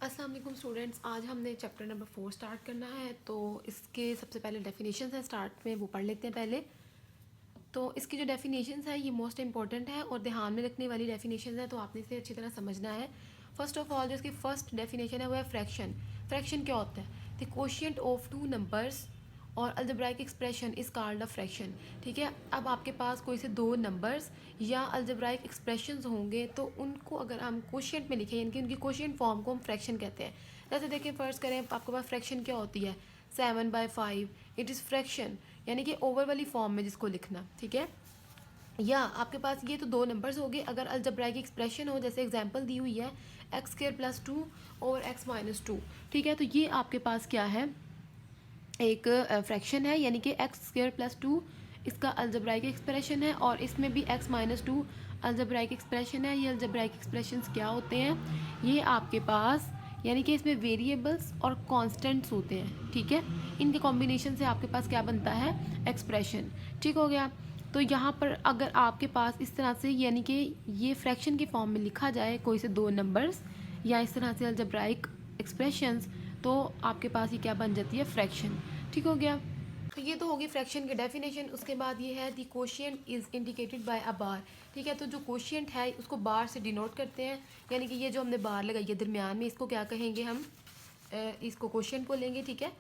अस्सलाम वालेकुम स्टूडेंट्स, आज हमने चैप्टर नंबर 4 स्टार्ट करना है। तो इसके सबसे पहले डेफिनेशंस हैं, स्टार्ट में वो पढ़ लेते हैं पहले। तो इसकी जो डेफिनेशंस है ये मोस्ट इंपॉर्टेंट है और ध्यान में रखने वाली डेफिनेशंस है, तो आपने इसे अच्छी तरह समझना है। फर्स्ट ऑफ ऑल जो इसकी फर्स्ट डेफिनेशन है वो है फ्रैक्शन। फ्रैक्शन क्या होता है? The quotient of two numbers और algebraic expression is called a fraction. ठीक है, अब आपके पास कोई से दो नंबर्स या अलजेब्राइक एक्सप्रेशंस होंगे तो उनको अगर हम कोशिएंट में लिखें, यानी कि उनकी कोशिएंट फॉर्म को हम फ्रैक्शन कहते हैं। जैसे देखिए, फर्स्ट करें, आपके पास फ्रैक्शन क्या होती है? 7/5 इट इज़ फ्रैक्शन, यानी कि ओवर वाली फॉर्म में जिसको लिखना। ठीक है, या आपके पास ये तो दो नंबर्स हो गए। अगर अलजेब्राइक एक्सप्रेशन हो, जैसे एग्जांपल दी हुई है x² + 2 ओवर x-2, ठीक है, तो ये आपके पास क्या है? एक फ्रैक्शन है, यानी कि x² + 2 इसका अलजेब्राइक एक्सप्रेशन है और इसमें भी x-2 अलजेब्राइक एक्सप्रेशन है। ये अलजेब्राइक एक्सप्रेशंस क्या होते हैं? ये आपके पास यानी कि इसमें वेरिएबल्स और कांस्टेंट्स होते हैं। ठीक है, इनके कॉम्बिनेशन से आपके पास क्या बनता है? एक्सप्रेशन। ठीक हो गया। तो यहाँ पर अगर आपके पास इस तरह से यानी कि ये फ्रैक्शन की फॉर्म में लिखा जाए कोई से दो नंबर्स या इस तरह से अलजेब्राइक एक्सप्रेशंस, तो आपके पास ये क्या बन जाती है? फ्रैक्शन। ठीक हो गया। तो ये तो होगी फ्रैक्शन की डेफिनेशन। उसके बाद ये है दी कोशिएंट इज़ इंडिकेटेड बाय अ बार। ठीक है, तो जो कोशिएंट है उसको बार से डिनोट करते हैं, यानी कि ये जो हमने बार लगाई है दरमियान में, इसको क्या कहेंगे हम? इसको कोशिएंट बोलेंगे। ठीक है,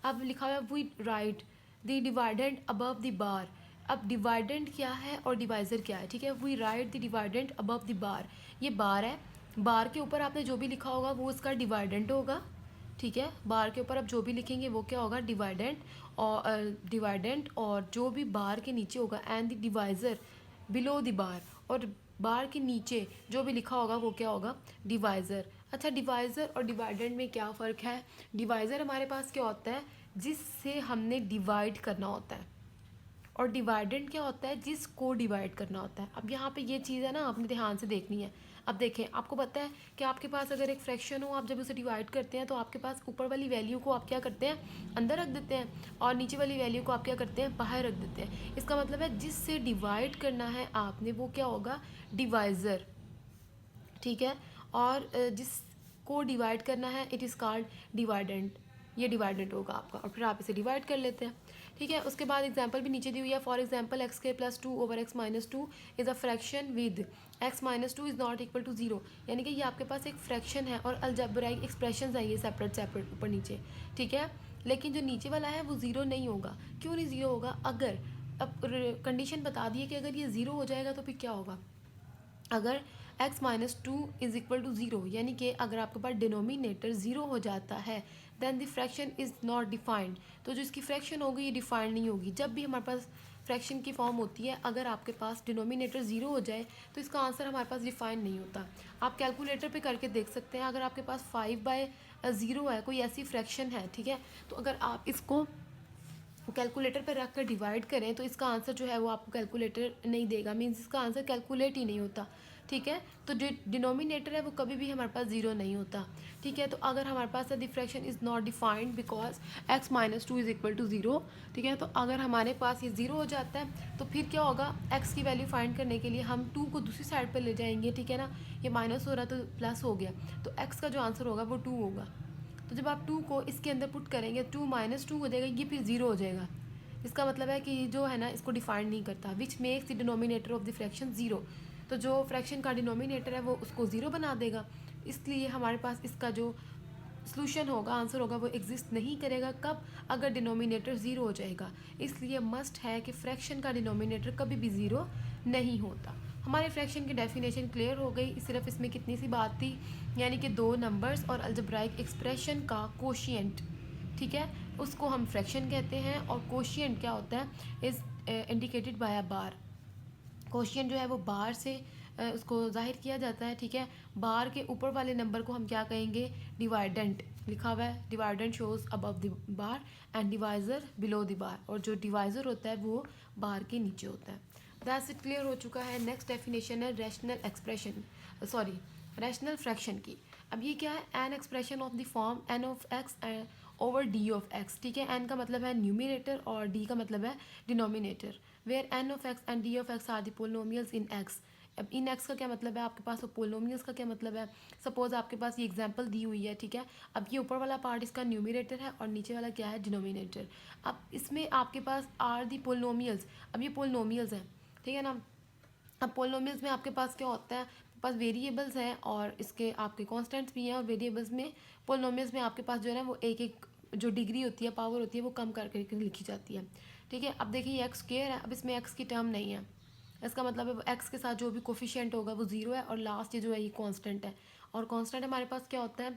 अब लिखा हुआ है we write the dividend above the bar. अब डिवाइडेंट क्या है और डिवाइज़र क्या है? ठीक है, we write the dividend above the bar. ये बार है, बार के ऊपर आपने जो भी लिखा होगा वो इसका डिवाइडेंट होगा। ठीक है, बार के ऊपर आप जो भी लिखेंगे वो क्या होगा? डिवाइडेंट। और डिवाइडेंट और जो भी बार के नीचे होगा and the divisor below the bar, और बार के नीचे जो भी लिखा होगा वो क्या होगा? डिवाइज़र। अच्छा, डिवाइज़र और डिवाइडेंट में क्या फ़र्क है? डिवाइज़र हमारे पास क्या होता है? जिससे हमने डिवाइड करना होता है, और डिवाइडेंट क्या होता है? जिसको डिवाइड करना होता है। अब यहाँ पे ये चीज़ है ना, आपने ध्यान से देखनी है। अब देखें, आपको पता है कि आपके पास अगर एक फ्रैक्शन हो, आप जब उसे डिवाइड करते हैं तो आपके पास ऊपर वाली वैल्यू को आप क्या करते हैं? अंदर रख देते हैं, और नीचे वाली वैल्यू को आप क्या करते हैं? बाहर रख देते हैं। इसका मतलब है जिससे डिवाइड करना है आपने वो क्या होगा? डिवाइज़र। ठीक है, और जिसको डिवाइड करना है इट इज़ कॉल्ड डिवाइडेंट। ये डिवाइडेंट होगा आपका, और फिर आप इसे डिवाइड कर लेते हैं। ठीक है, उसके बाद एग्जांपल भी नीचे दी हुई है। For example x² + 2 over x-2 is a fraction with x-2 is not equal to 0। यानी कि ये आपके पास एक फ्रैक्शन है और अलजेब्राइक एक्सप्रेशन है ये सेपरेट सेपरेट ऊपर नीचे। ठीक है, लेकिन जो नीचे वाला है वो ज़ीरो नहीं होगा। क्यों नहीं ज़ीरो होगा? अगर अब कंडीशन बता दी है कि अगर ये ज़ीरो हो जाएगा तो फिर क्या होगा? अगर x-2 इज इक्वल टू 0, यानी कि अगर आपके पास डिनोमिनेटर 0 हो जाता है, then the fraction is not defined. तो जो इसकी फ्रैक्शन होगी ये डिफाइंड नहीं होगी। जब भी हमारे पास फ्रैक्शन की फॉर्म होती है, अगर आपके पास डिनोमिनेटर 0 हो जाए तो इसका आंसर हमारे पास डिफाइंड नहीं होता। आप कैलकुलेटर पे करके देख सकते हैं। अगर आपके पास 5/0 है, कोई ऐसी फ्रैक्शन है, ठीक है, तो अगर आप इसको कैलकुलेटर पर रख कर डिवाइड करें तो इसका आंसर जो है वो आपको कैलकुलेटर नहीं देगा, मीन्स इसका आंसर कैलकुलेट ही नहीं होता। ठीक है, तो जो डिनोमिनेटर है वो कभी भी हमारे पास ज़ीरो नहीं होता। ठीक है, तो अगर हमारे पास the fraction is not defined because x-2 is equal to 0। ठीक है, तो अगर हमारे पास ये 0 हो जाता है तो फिर क्या होगा? x की वैल्यू फाइंड करने के लिए हम 2 को दूसरी साइड पर ले जाएंगे। ठीक है ना, ये माइनस हो रहा तो प्लस हो गया, तो x का जो आंसर होगा वो 2 होगा। तो जब आप 2 को इसके अंदर पुट करेंगे, 2 - 2 हो जाएगा, ये फिर 0 हो जाएगा। इसका मतलब है कि जो है ना इसको डिफाइन नहीं करता, which makes the denominator of the fraction 0। तो जो फ्रैक्शन का डिनोमिनेटर है वो उसको 0 बना देगा, इसलिए हमारे पास इसका जो सोल्यूशन होगा, आंसर होगा, वो एग्जिस्ट नहीं करेगा। कब? अगर डिनोमिनेटर 0 हो जाएगा। इसलिए मस्ट है कि फ्रैक्शन का डिनोमिनेटर कभी भी 0 नहीं होता। हमारे फ्रैक्शन की डेफिनेशन क्लियर हो गई। सिर्फ इसमें कितनी सी बात थी, यानी कि दो नंबर्स और अलजेब्राइक एक्सप्रेशन का कोशिएंट, ठीक है, उसको हम फ्रैक्शन कहते हैं। और कोशिएंट क्या होता है? Is indicated by a bar. Question जो है वो बार से उसको जाहिर किया जाता है। ठीक है, बार के ऊपर वाले नंबर को हम क्या कहेंगे? डिवाइडेंट। लिखा हुआ है डिवाइडेंट shows above the bar and divisor below the bar, और जो डिवाइज़र होता है वो बार के नीचे होता है। दैट्स इट, क्लियर हो चुका है। नेक्स्ट डेफिनेशन है rational expression, sorry rational fraction की। अब ये क्या है? An expression of the form n of x over D of x. ठीक है, एन का मतलब है न्यूमिनेटर और डी का मतलब है denominator, where n of x and d of x are the polynomials in x अब इन एक्स का क्या मतलब है, आपके पास पोलिनोमियल्स का क्या मतलब है। सपोज आपके पास ये एग्जांपल दी हुई है, ठीक है। अब ये ऊपर वाला पार्ट इसका न्यूमरेटर है और नीचे वाला क्या है, डिनोमिनेटर। अब इसमें आपके पास आर दी पोलिनोमियल्स। अब ये पोलिनोमियल्स हैं, ठीक है ना। अब पोलिनोमियल्स में आपके पास क्या होता है, पास वेरिएबल्स हैं और इसके आपके कांस्टेंट्स भी हैं। और वेरिएबल्स में, पोलिनोमियल्स में आपके पास जो है ना वो एक एक जो डिग्री होती है, पावर होती है, वो कम कर करके लिखी जाती है, ठीक है। अब देखिए ये एक्स स्क्वायर है, अब इसमें एक्स की टर्म नहीं है, इसका मतलब है एक्स के साथ जो भी कोफिशिएंट होगा वो ज़ीरो है और लास्ट ये जो है ये कांस्टेंट है। और कांस्टेंट हमारे पास क्या होता है,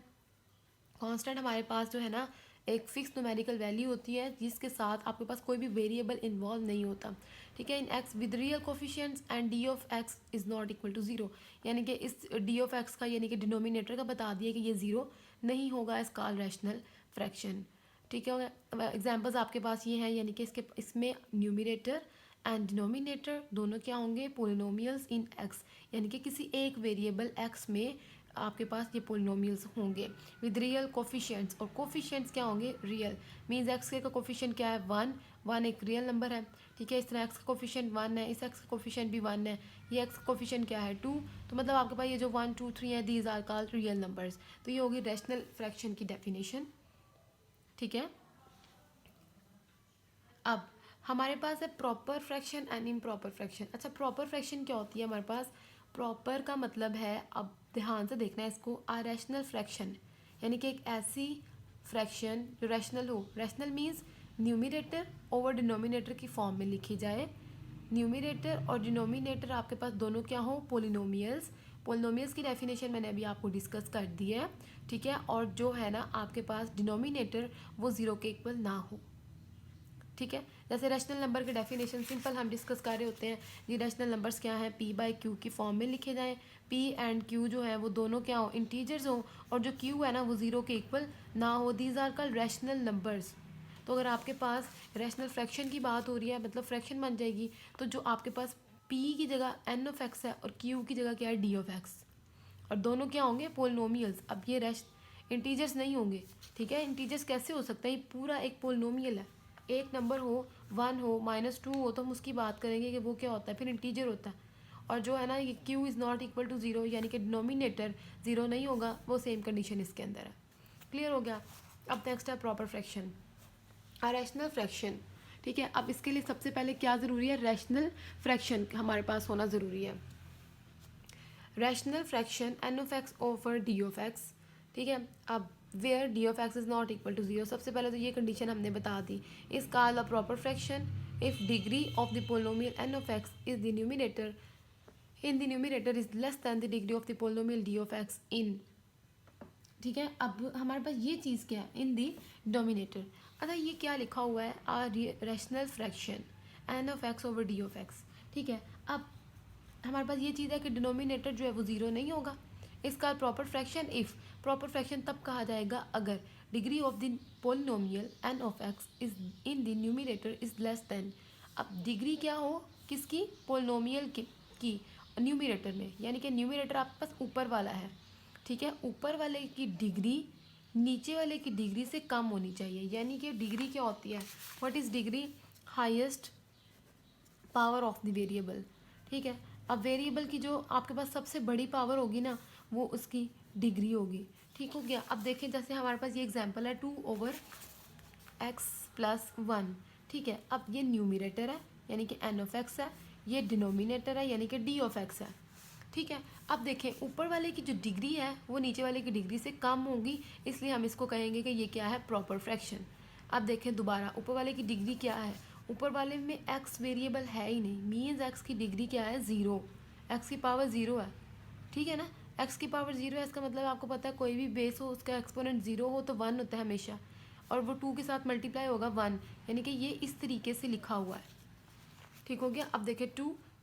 कांस्टेंट हमारे पास जो है ना एक फिक्स न्यूमेरिकल वैल्यू होती है जिसके साथ आपके पास कोई भी वेरिएबल इन्वॉल्व नहीं होता, ठीक है। In x with real coefficients and d of x is not equal to zero, यानी कि इस डी ऑफ एक्स का यानी कि डिनोमिनेटर का बता दिया कि ये ज़ीरो नहीं होगा, इस कॉल्ड रैशनल फ्रैक्शन, ठीक है। एग्जांपल्स आपके पास ये हैं, यानी कि इसमें न्यूमरेटर एंड डिनोमिनेटर दोनों क्या होंगे, पोलिनोमियल्स इन एक्स, यानी कि किसी एक वेरिएबल एक्स में आपके पास ये पोलिनोमियल्स होंगे विद रियल कोफिशिएंट्स। और कोफिशिएंट्स क्या होंगे, रियल, मीन्स एक्स के का कोफिशिएंट क्या है, वन, वन एक रियल नंबर है, ठीक है। इस तरह एक्स का कोफिशिएंट वन है, इस एक्स का कोफिशिएंट भी वन है, ये एक्स का कोफिशिएंट क्या है, टू। तो मतलब आपके पास ये जो 1 2 3 है, these are called real numbers. तो ये होगी रैशनल फ्रैक्शन की डेफिनेशन, ठीक है। अब हमारे पास है proper fraction and improper fraction. अच्छा, प्रॉपर फ्रैक्शन क्या होती है हमारे पास, प्रॉपर का मतलब है, अब ध्यान से देखना है इसको, रैशनल फ्रैक्शन, यानी कि एक ऐसी फ्रैक्शन जो रैशनल हो। Rational means numerator over denominator की फॉर्म में लिखी जाए। न्यूमरेटर और डिनोमिनेटर आपके पास दोनों क्या हो, पोलिनोमियल्स। पोलिनोमियल्स की डेफिनेशन मैंने अभी आपको डिस्कस कर दी है, ठीक है। और जो है ना आपके पास डिनोमिनेटर वो ज़ीरो के इक्वल ना हो, ठीक है। जैसे रैशनल नंबर के डेफिनेशन सिंपल हम डिस्कस कर रहे होते हैं, ये रैशनल नंबर्स क्या हैं, पी बाई क्यू की फॉर्म में लिखे जाएं। पी एंड क्यू जो है वो दोनों क्या हो, इंटीजर्स हो, और जो क्यू है ना वो ज़ीरो के इक्वल ना हो, these are called rational numbers. तो अगर आपके पास रैशनल फ्रैक्शन की बात हो रही है, मतलब फ्रैक्शन बन जाएगी, तो जो आपके पास पी की जगह एन ऑफ एक्स है और क्यू की जगह क्या है, डी ऑफ एक्स, और दोनों क्या होंगे, पोलिनोमियल्स। अब ये इंटीजर्स नहीं होंगे, ठीक है। इंटीजर्स कैसे हो सकता है, ये पूरा एक पोलिनोमियल है, एक नंबर हो, वन हो, -2 हो, तो हम उसकी बात करेंगे कि वो क्या होता है, फिर इंटीजर होता है। और जो है ना ये Q is not equal to zero, यानी कि डिनोमिनेटर ज़ीरो नहीं होगा, वो सेम कंडीशन इसके अंदर है। क्लियर हो गया। अब नेक्स्ट है प्रॉपर फ्रैक्शन, रैशनल फ्रैक्शन, ठीक है। अब इसके लिए सबसे पहले क्या ज़रूरी है, रैशनल फ्रैक्शन हमारे पास होना ज़रूरी है। Rational fraction N of x over D of x, ठीक है। अब where d of x is not equal to zero, सबसे पहले तो ये कंडीशन हमने बता दी। Is called a proper fraction if degree of the polynomial N of x is the numerator in the numerator is less than the degree of the polynomial d of x in, ठीक है। अब हमारे पास ये चीज़ क्या है, इन दी dominator. अच्छा, ये क्या लिखा हुआ है, rational fraction N of x over D of x, ठीक है। अब हमारे पास ये चीज़ है कि डिनोमिनेटर जो है वो ज़ीरो नहीं होगा, इसका proper fraction if, proper fraction तब कहा जाएगा अगर degree of the polynomial N of x is in the numerator is less than. अब डिग्री क्या हो, किसकी, पोलिनोमियल की न्यूमरेटर में, यानी कि न्यूमरेटर आपके पास ऊपर वाला है, ठीक है। ऊपर वाले की डिग्री नीचे वाले की डिग्री से कम होनी चाहिए, यानी कि डिग्री क्या होती है, what is degree, highest power of the variable, ठीक है। अब वेरिएबल की जो आपके पास सबसे बड़ी पावर होगी ना वो उसकी डिग्री होगी, ठीक हो गया। अब देखें जैसे हमारे पास ये एग्जांपल है 2/x+1, ठीक है। अब ये न्यूमरेटर है यानी कि n ऑफ x है, ये डिनोमिनेटर है यानी कि d ऑफ x है, ठीक है। अब देखें ऊपर वाले की जो डिग्री है वो नीचे वाले की डिग्री से कम होगी, इसलिए हम इसको कहेंगे कि ये क्या है, प्रॉपर फ्रैक्शन। अब देखें दोबारा, ऊपर वाले की डिग्री क्या है, ऊपर वाले में x वेरिएबल है ही नहीं, मीन्स x की डिग्री क्या है, ज़ीरो, x की पावर ज़ीरो है, ठीक है ना। x की पावर ज़ीरो है, इसका मतलब आपको पता है कोई भी बेस हो उसका एक्सपोनेंट ज़ीरो हो तो वन होता है हमेशा, और वो 2 के साथ मल्टीप्लाई होगा 1, यानी कि ये इस तरीके से लिखा हुआ है, ठीक हो गया। अब देखें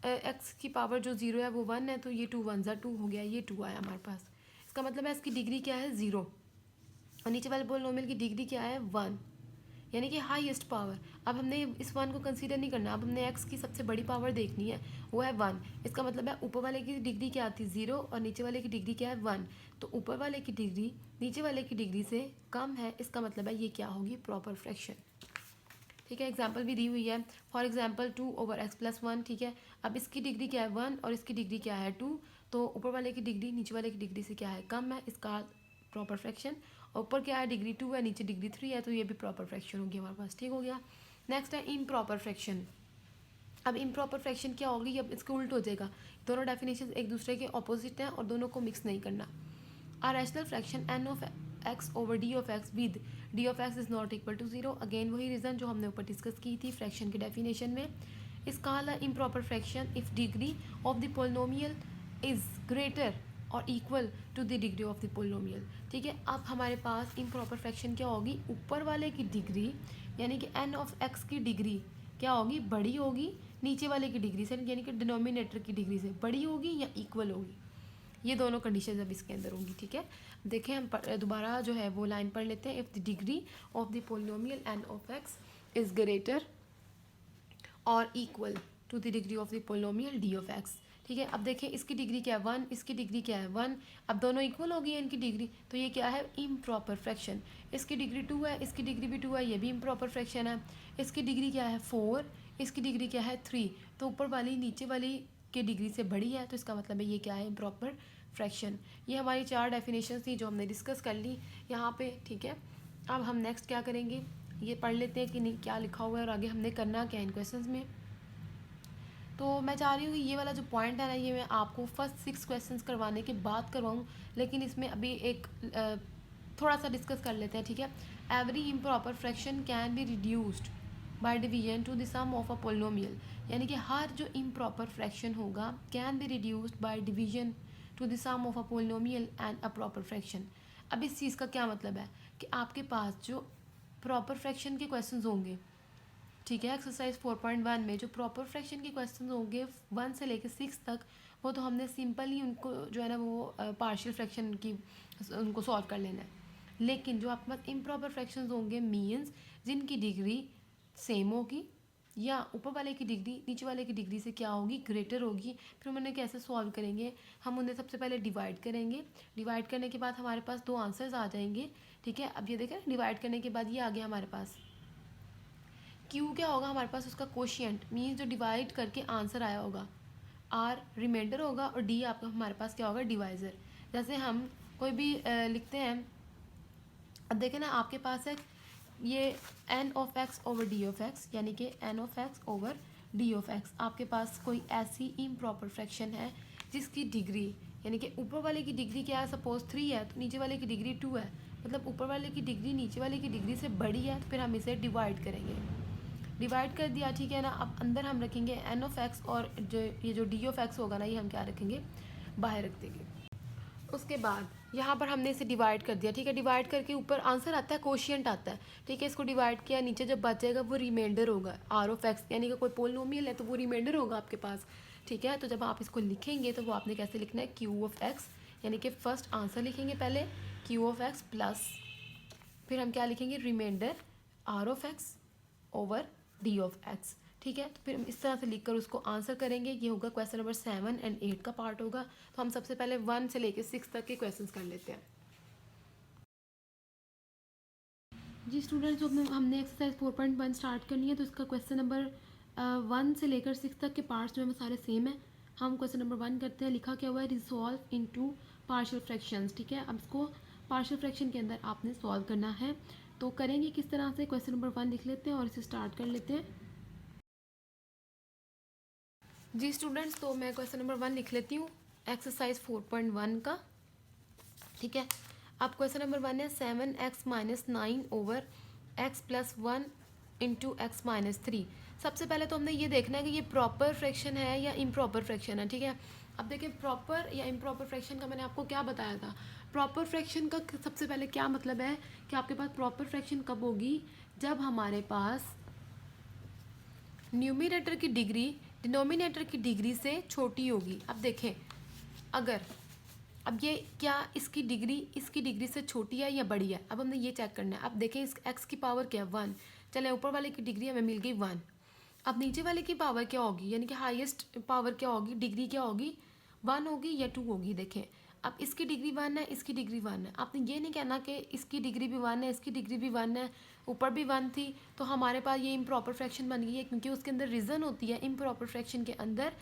x की पावर जो ज़ीरो है वो 1 है, तो ये 2 1 ज़ा 2 हो गया, ये 2 आया हमारे पास, इसका मतलब है इसकी डिग्री क्या है, ज़ीरो, और नीचे वाले पोलिनोमियल की डिग्री क्या है, 1, यानी कि हाईएस्ट पावर। अब हमने इस 1 को कंसीडर नहीं करना, अब हमने x की सबसे बड़ी पावर देखनी है, वो है 1, इसका मतलब है ऊपर वाले की डिग्री क्या आती है, 0, और नीचे वाले की डिग्री क्या है, 1, तो ऊपर वाले की डिग्री नीचे वाले की डिग्री से कम है, इसका मतलब है ये क्या होगी, प्रॉपर फ्रैक्शन, ठीक है, एग्जाम्पल भी दी हुई है। फॉर एग्जाम्पल 2/x+1, ठीक है। अब इसकी डिग्री क्या है 1 और इसकी डिग्री क्या है 2, तो ऊपर वाले की डिग्री नीचे वाले की डिग्री से क्या है कम है, इसका प्रॉपर फ्रैक्शन। ऊपर क्या है डिग्री 2 है, नीचे डिग्री 3 है, तो ये भी प्रॉपर फ्रैक्शन होगी हमारे पास। ठीक हो गया। नेक्स्ट है इम्प्रॉपर फ्रैक्शन। अब इम्प्रॉपर फ्रैक्शन क्या होगी, अब इसके उल्ट हो जाएगा। दोनों डेफिनेशन एक दूसरे के ऑपोजिट हैं और दोनों को मिक्स नहीं करना। A rational fraction n of x over d of x with d of x is not equal to 0। Again वही रीज़न जो हमने ऊपर डिस्कस की थी फ्रैक्शन के डेफिनेशन में। Is called a improper fraction if degree of the polynomial is greater और equal to the degree of the polynomial. ठीक है, अब हमारे पास इम्प्रॉपर फ्रैक्शन क्या होगी, ऊपर वाले की डिग्री यानी कि n ऑफ x की डिग्री क्या होगी, बड़ी होगी नीचे वाले की डिग्री से, यानी कि डिनोमिनेटर की डिग्री से बड़ी होगी या इक्वल होगी। ये दोनों कंडीशन अब इसके अंदर होंगी। ठीक है, देखें हम दोबारा जो है वो लाइन पढ़ लेते हैं। If the degree of the polynomial N of x is greater और equal to the degree of the polynomial d of x. ठीक है, अब देखें इसकी डिग्री क्या है 1, इसकी डिग्री क्या है 1। अब दोनों इक्वल हो गई है इनकी डिग्री, तो ये क्या है इम्प्रॉपर फ्रैक्शन। इसकी डिग्री 2 है, इसकी डिग्री भी 2 है, ये भी इम्प्रॉपर फ्रैक्शन है। इसकी डिग्री क्या है 4, इसकी डिग्री क्या है 3, तो ऊपर वाली नीचे वाली की डिग्री से बड़ी है, तो इसका मतलब है ये क्या है इम्प्रॉपर फ्रैक्शन। ये हमारी 4 डेफिनेशन थी जो हमने डिस्कस कर ली यहाँ पे। ठीक है, अब हम नेक्स्ट क्या करेंगे ये पढ़ लेते हैं कि नहीं क्या लिखा हुआ है और आगे हमने करना क्या है इन क्वेश्चंस में। तो मैं चाह रही हूँ कि ये वाला जो पॉइंट है ना ये मैं आपको फर्स्ट 6 क्वेश्चंस करवाने के बाद करवाऊँ, लेकिन इसमें अभी एक थोड़ा सा डिस्कस कर लेते हैं। ठीक है, every improper fraction can be reduced by division to the sum of a polynomial, यानी कि हर जो इम्प्रॉपर फ्रैक्शन होगा can be reduced by division to the sum of a polynomial and a proper fraction. अब इस चीज़ का क्या मतलब है कि आपके पास जो प्रॉपर फ्रैक्शन के क्वेश्चंस होंगे, ठीक है, एक्सरसाइज 4.1 में जो प्रॉपर फ्रैक्शन के क्वेश्चंस होंगे 1 से लेकर 6 तक, वो तो हमने सिंपल ही उनको जो है ना वो पार्शियल फ्रैक्शन की उनको सॉल्व कर लेना है। लेकिन जो आपके पास इम्प्रॉपर फ्रैक्शंस होंगे मीन्स जिनकी डिग्री सेम होगी या ऊपर वाले की डिग्री नीचे वाले की डिग्री से क्या होगी ग्रेटर होगी, फिर हम उन्हें कैसे सॉल्व करेंगे, हम उन्हें सबसे पहले डिवाइड करेंगे। डिवाइड करने के बाद हमारे पास 2 आंसर्स आ जाएंगे। ठीक है, अब ये देखें डिवाइड करने के बाद ये आ गया हमारे पास क्यू क्या होगा हमारे पास उसका कोशिएंट मीन्स जो डिवाइड करके आंसर आया होगा, आर रिमाइंडर होगा और डी आपका हमारे पास क्या होगा डिवाइज़र। जैसे हम कोई भी लिखते हैं, अब देखें ना आपके पास है ये N of x over D of x, यानी कि N of x over D of x. आपके पास कोई ऐसी इम्प्रॉपर फ्रैक्शन है जिसकी डिग्री यानी कि ऊपर वाले की डिग्री क्या है सपोज 3 है, तो नीचे वाले की डिग्री 2 है, मतलब ऊपर वाले की डिग्री नीचे वाले की डिग्री से बड़ी है, तो फिर हम इसे डिवाइड करेंगे। डिवाइड कर दिया, ठीक है ना। अब अंदर हम रखेंगे एन ऑफ एक्स और जो ये जो डी ऑफ एक्स होगा ना ये हम क्या रखेंगे बाहर रख देंगे। उसके बाद यहाँ पर हमने इसे डिवाइड कर दिया। ठीक है, डिवाइड करके ऊपर आंसर आता है कोशिएंट आता है। ठीक है, इसको डिवाइड किया, नीचे जब बचेगा वो रिमाइंडर होगा आर ऑफ एक्स, यानी कि कोई पोलिनोमियल है तो वो रिमाइंडर होगा आपके पास। ठीक है, तो जब आप इसको लिखेंगे तो वो आपने कैसे लिखना है क्यू ऑफ एक्स, यानी कि फर्स्ट आंसर लिखेंगे पहले क्यू ऑफ एक्स प्लस फिर हम क्या लिखेंगे remainder R of x over D of x. ठीक है, तो फिर हम इस तरह से लिखकर उसको आंसर करेंगे। ये होगा क्वेश्चन नंबर 7 एंड 8 का पार्ट होगा। तो हम सबसे पहले 1 से लेकर 6 तक के क्वेश्चंस कर लेते हैं। जी स्टूडेंट्स, जो हमने एक्सरसाइज 4.1 स्टार्ट करनी है तो इसका क्वेश्चन नंबर 1 से लेकर 6 तक के पार्ट्स जो है सारे सेम है। हम क्वेश्चन नंबर 1 करते हैं। लिखा क्या हुआ है रिजॉल्व इनटू पार्शियल फ्रैक्शंस। ठीक है, अब इसको पार्शियल फ्रैक्शन के अंदर आपने सॉल्व करना है। तो करेंगे किस तरह से, क्वेश्चन नंबर 1 लिख लेते हैं और इसे स्टार्ट कर लेते हैं। जी स्टूडेंट्स, तो मैं क्वेश्चन नंबर 1 लिख लेती हूँ एक्सरसाइज 4.1 का। ठीक है, अब क्वेश्चन नंबर 1 है 7x-9 over x+1 into x-3। सबसे पहले तो हमने ये देखना है कि ये प्रॉपर फ्रैक्शन है या इम्प्रॉपर फ्रैक्शन है। ठीक है, अब देखिए प्रॉपर या इम्प्रॉपर फ्रैक्शन का मैंने आपको क्या बताया था। प्रॉपर फ्रैक्शन का सबसे पहले क्या मतलब है कि आपके पास प्रॉपर फ्रैक्शन कब होगी, जब हमारे पास न्यूमिनेटर की डिग्री डिनोमिनेटर की डिग्री से छोटी होगी। अब देखें अगर अब ये क्या इसकी डिग्री से छोटी है या बड़ी है, अब हमने ये चेक करना है। अब देखें इस x की पावर क्या है 1, चले ऊपर वाले की डिग्री हमें मिल गई 1। अब नीचे वाले की पावर क्या होगी, यानी कि हाईएस्ट पावर क्या होगी, डिग्री क्या होगी 1 होगी या 2 होगी। देखें अब इसकी डिग्री 1 है, इसकी डिग्री 1 है। आपने ये नहीं कहना कि इसकी डिग्री भी 1 है, इसकी डिग्री भी 1 है, ऊपर भी 1 थी तो हमारे पास ये इम्प्रॉपर फ्रैक्शन बन गई है, क्योंकि उसके अंदर रीज़न होती है इम्प्रॉपर फ्रैक्शन के अंदर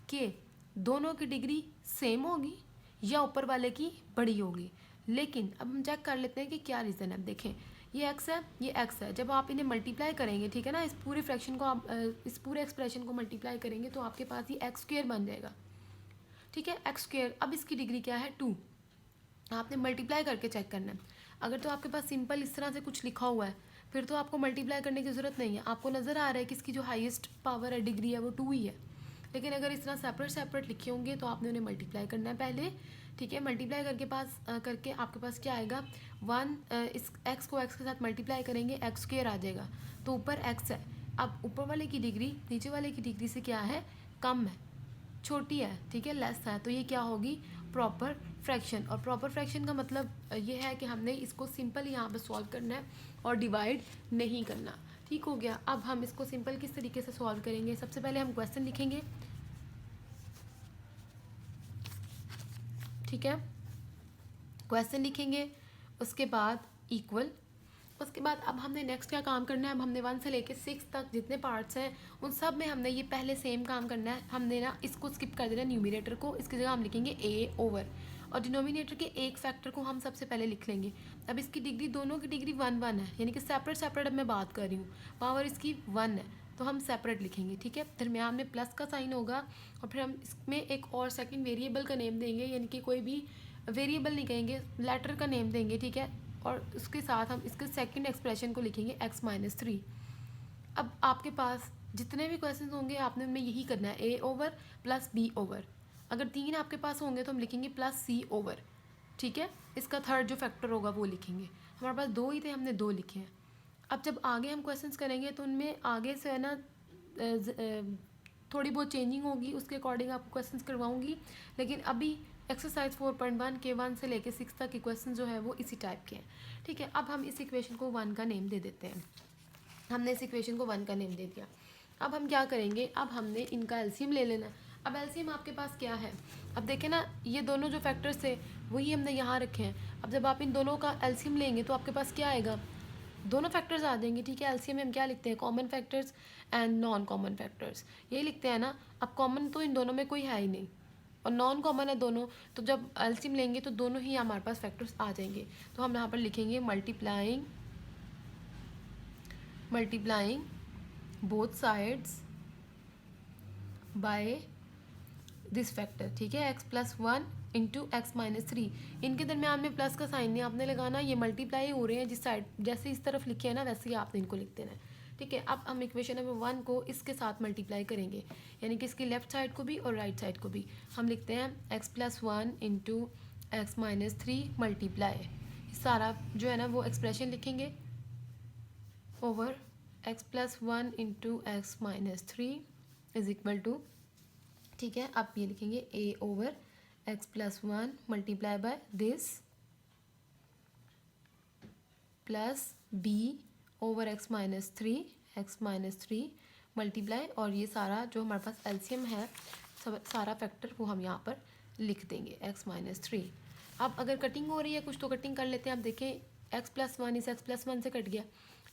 कि दोनों की डिग्री सेम होगी या ऊपर वाले की बड़ी होगी। लेकिन अब हम चेक कर लेते हैं कि क्या रीज़न है। अब देखें, ये x है, ये x है। जब आप इन्हें मल्टीप्लाई करेंगे, ठीक है ना, इस पूरे फ्रैक्शन को आप इस पूरे एक्सप्रेशन को मल्टीप्लाई करेंगे तो आपके पास ये x² बन जाएगा, ठीक है, x²। अब इसकी डिग्री क्या है, 2। आपने मल्टीप्लाई करके चेक करना है। अगर तो आपके पास सिंपल इस तरह से कुछ लिखा हुआ है फिर तो आपको मल्टीप्लाई करने की ज़रूरत नहीं है, आपको नज़र आ रहा है कि इसकी जो हाईएस्ट पावर है, डिग्री है, वो 2 ही है। लेकिन अगर इस तरह सेपरेट सेपरेट लिखे होंगे तो आपने उन्हें मल्टीप्लाई करना है पहले, ठीक है। मल्टीप्लाई करके आपके पास क्या आएगा, 1, इस x को x के साथ मल्टीप्लाई करेंगे, x² आ जाएगा। तो ऊपर x है। अब ऊपर वाले की डिग्री नीचे वाले की डिग्री से क्या है, कम है, छोटी है, ठीक है, लेस है। तो ये क्या होगी, प्रॉपर फ्रैक्शन। और प्रॉपर फ्रैक्शन का मतलब ये है कि हमने इसको सिंपल यहाँ पे सॉल्व करना है और डिवाइड नहीं करना, ठीक हो गया। अब हम इसको सिंपल किस तरीके से सॉल्व करेंगे, सबसे पहले हम क्वेश्चन लिखेंगे, ठीक है, क्वेश्चन लिखेंगे, उसके बाद इक्वल। उसके बाद अब हमने नेक्स्ट क्या काम करना है, अब हमने 1 से लेके 6 तक जितने पार्ट्स हैं उन सब में हमने ये पहले सेम काम करना है। हमने ना इसको स्किप कर देना, न्यूमिनेटर को, इसकी जगह हम लिखेंगे a ओवर, और डिनोमिनेटर के एक फैक्टर को हम सबसे पहले लिख लेंगे। अब इसकी डिग्री, दोनों की डिग्री 1 1 है, यानी कि सेपरेट सेपरेट अब मैं बात कर रही हूँ, पावर इसकी 1 है तो हम सेपरेट लिखेंगे, ठीक है। दरम्यान में प्लस का साइन होगा और फिर हम इसमें एक और सेकंड वेरिएबल का नेम देंगे, यानी कि कोई भी वेरिएबल नहीं कहेंगे, लेटर का नेम देंगे, ठीक है। और उसके साथ हम इसके सेकंड एक्सप्रेशन को लिखेंगे x-3। अब आपके पास जितने भी क्वेश्चन होंगे आपने उनमें यही करना है, a over plus b over. अगर 3 आपके पास होंगे तो हम लिखेंगे प्लस c ओवर, ठीक है। इसका थर्ड जो फैक्टर होगा वो लिखेंगे। हमारे पास 2 ही थे, हमने 2 लिखे हैं। अब जब आगे हम क्वेश्चंस करेंगे तो उनमें आगे से है ना थोड़ी बहुत चेंजिंग होगी, उसके अकॉर्डिंग आपको क्वेश्चंस करवाऊंगी। लेकिन अभी एक्सरसाइज 4.1 के 1 से लेके 6 तक के क्वेश्चन जो है वो इसी टाइप के हैं, ठीक है। अब हम इस इक्वेशन को 1 का नेम दे देते हैं। हमने इस इक्वेशन को 1 का नेम दे दिया। अब हम क्या करेंगे, अब हमने इनका एलसीएम ले लेना। अब एलसीएम आपके पास क्या है, अब देखें ना, ये दोनों जो फैक्टर्स थे वही हमने यहाँ रखे हैं। अब जब आप इन दोनों का एलसीएम लेंगे तो आपके पास क्या आएगा, दोनों फैक्टर्स आ जाएंगे, ठीक है। एलसीएम में हम क्या लिखते हैं, common factors and non common factors, यही लिखते हैं ना। अब कॉमन तो इन दोनों में कोई है ही नहीं और नॉन कॉमन है दोनों, तो जब एलसीएम लेंगे तो दोनों ही हमारे पास फैक्टर्स आ जाएंगे। तो हम यहाँ पर लिखेंगे multiplying both sides by this factor, ठीक है, x+1 इंटू x-3। इनके दरमियान में प्लस का साइन नहीं आपने लगाना, ये मल्टीप्लाई हो रहे हैं जिस साइड, जैसे इस तरफ लिखे हैं ना वैसे ही आपने इनको लिख देना है, ठीक है। अब हम इक्वेशन नंबर 1 को इसके साथ मल्टीप्लाई करेंगे, यानी कि इसकी लेफ्ट साइड को भी और राइट साइड को भी। हम लिखते हैं x+1 इंटू x-3 मल्टीप्लाई, सारा जो है ना वो एक्सप्रेशन लिखेंगे over x+1 into x-3 is equal to, ठीक है। अब ये लिखेंगे a over x+1 multiply by this plus b over x-3 multiply, और ये सारा जो हमारे पास एलसीएम है सारा फैक्टर वो हम यहाँ पर लिख देंगे x-3। अब अगर कटिंग हो रही है कुछ तो कटिंग कर लेते हैं। अब देखें x+1 इस x+1 से कट गया,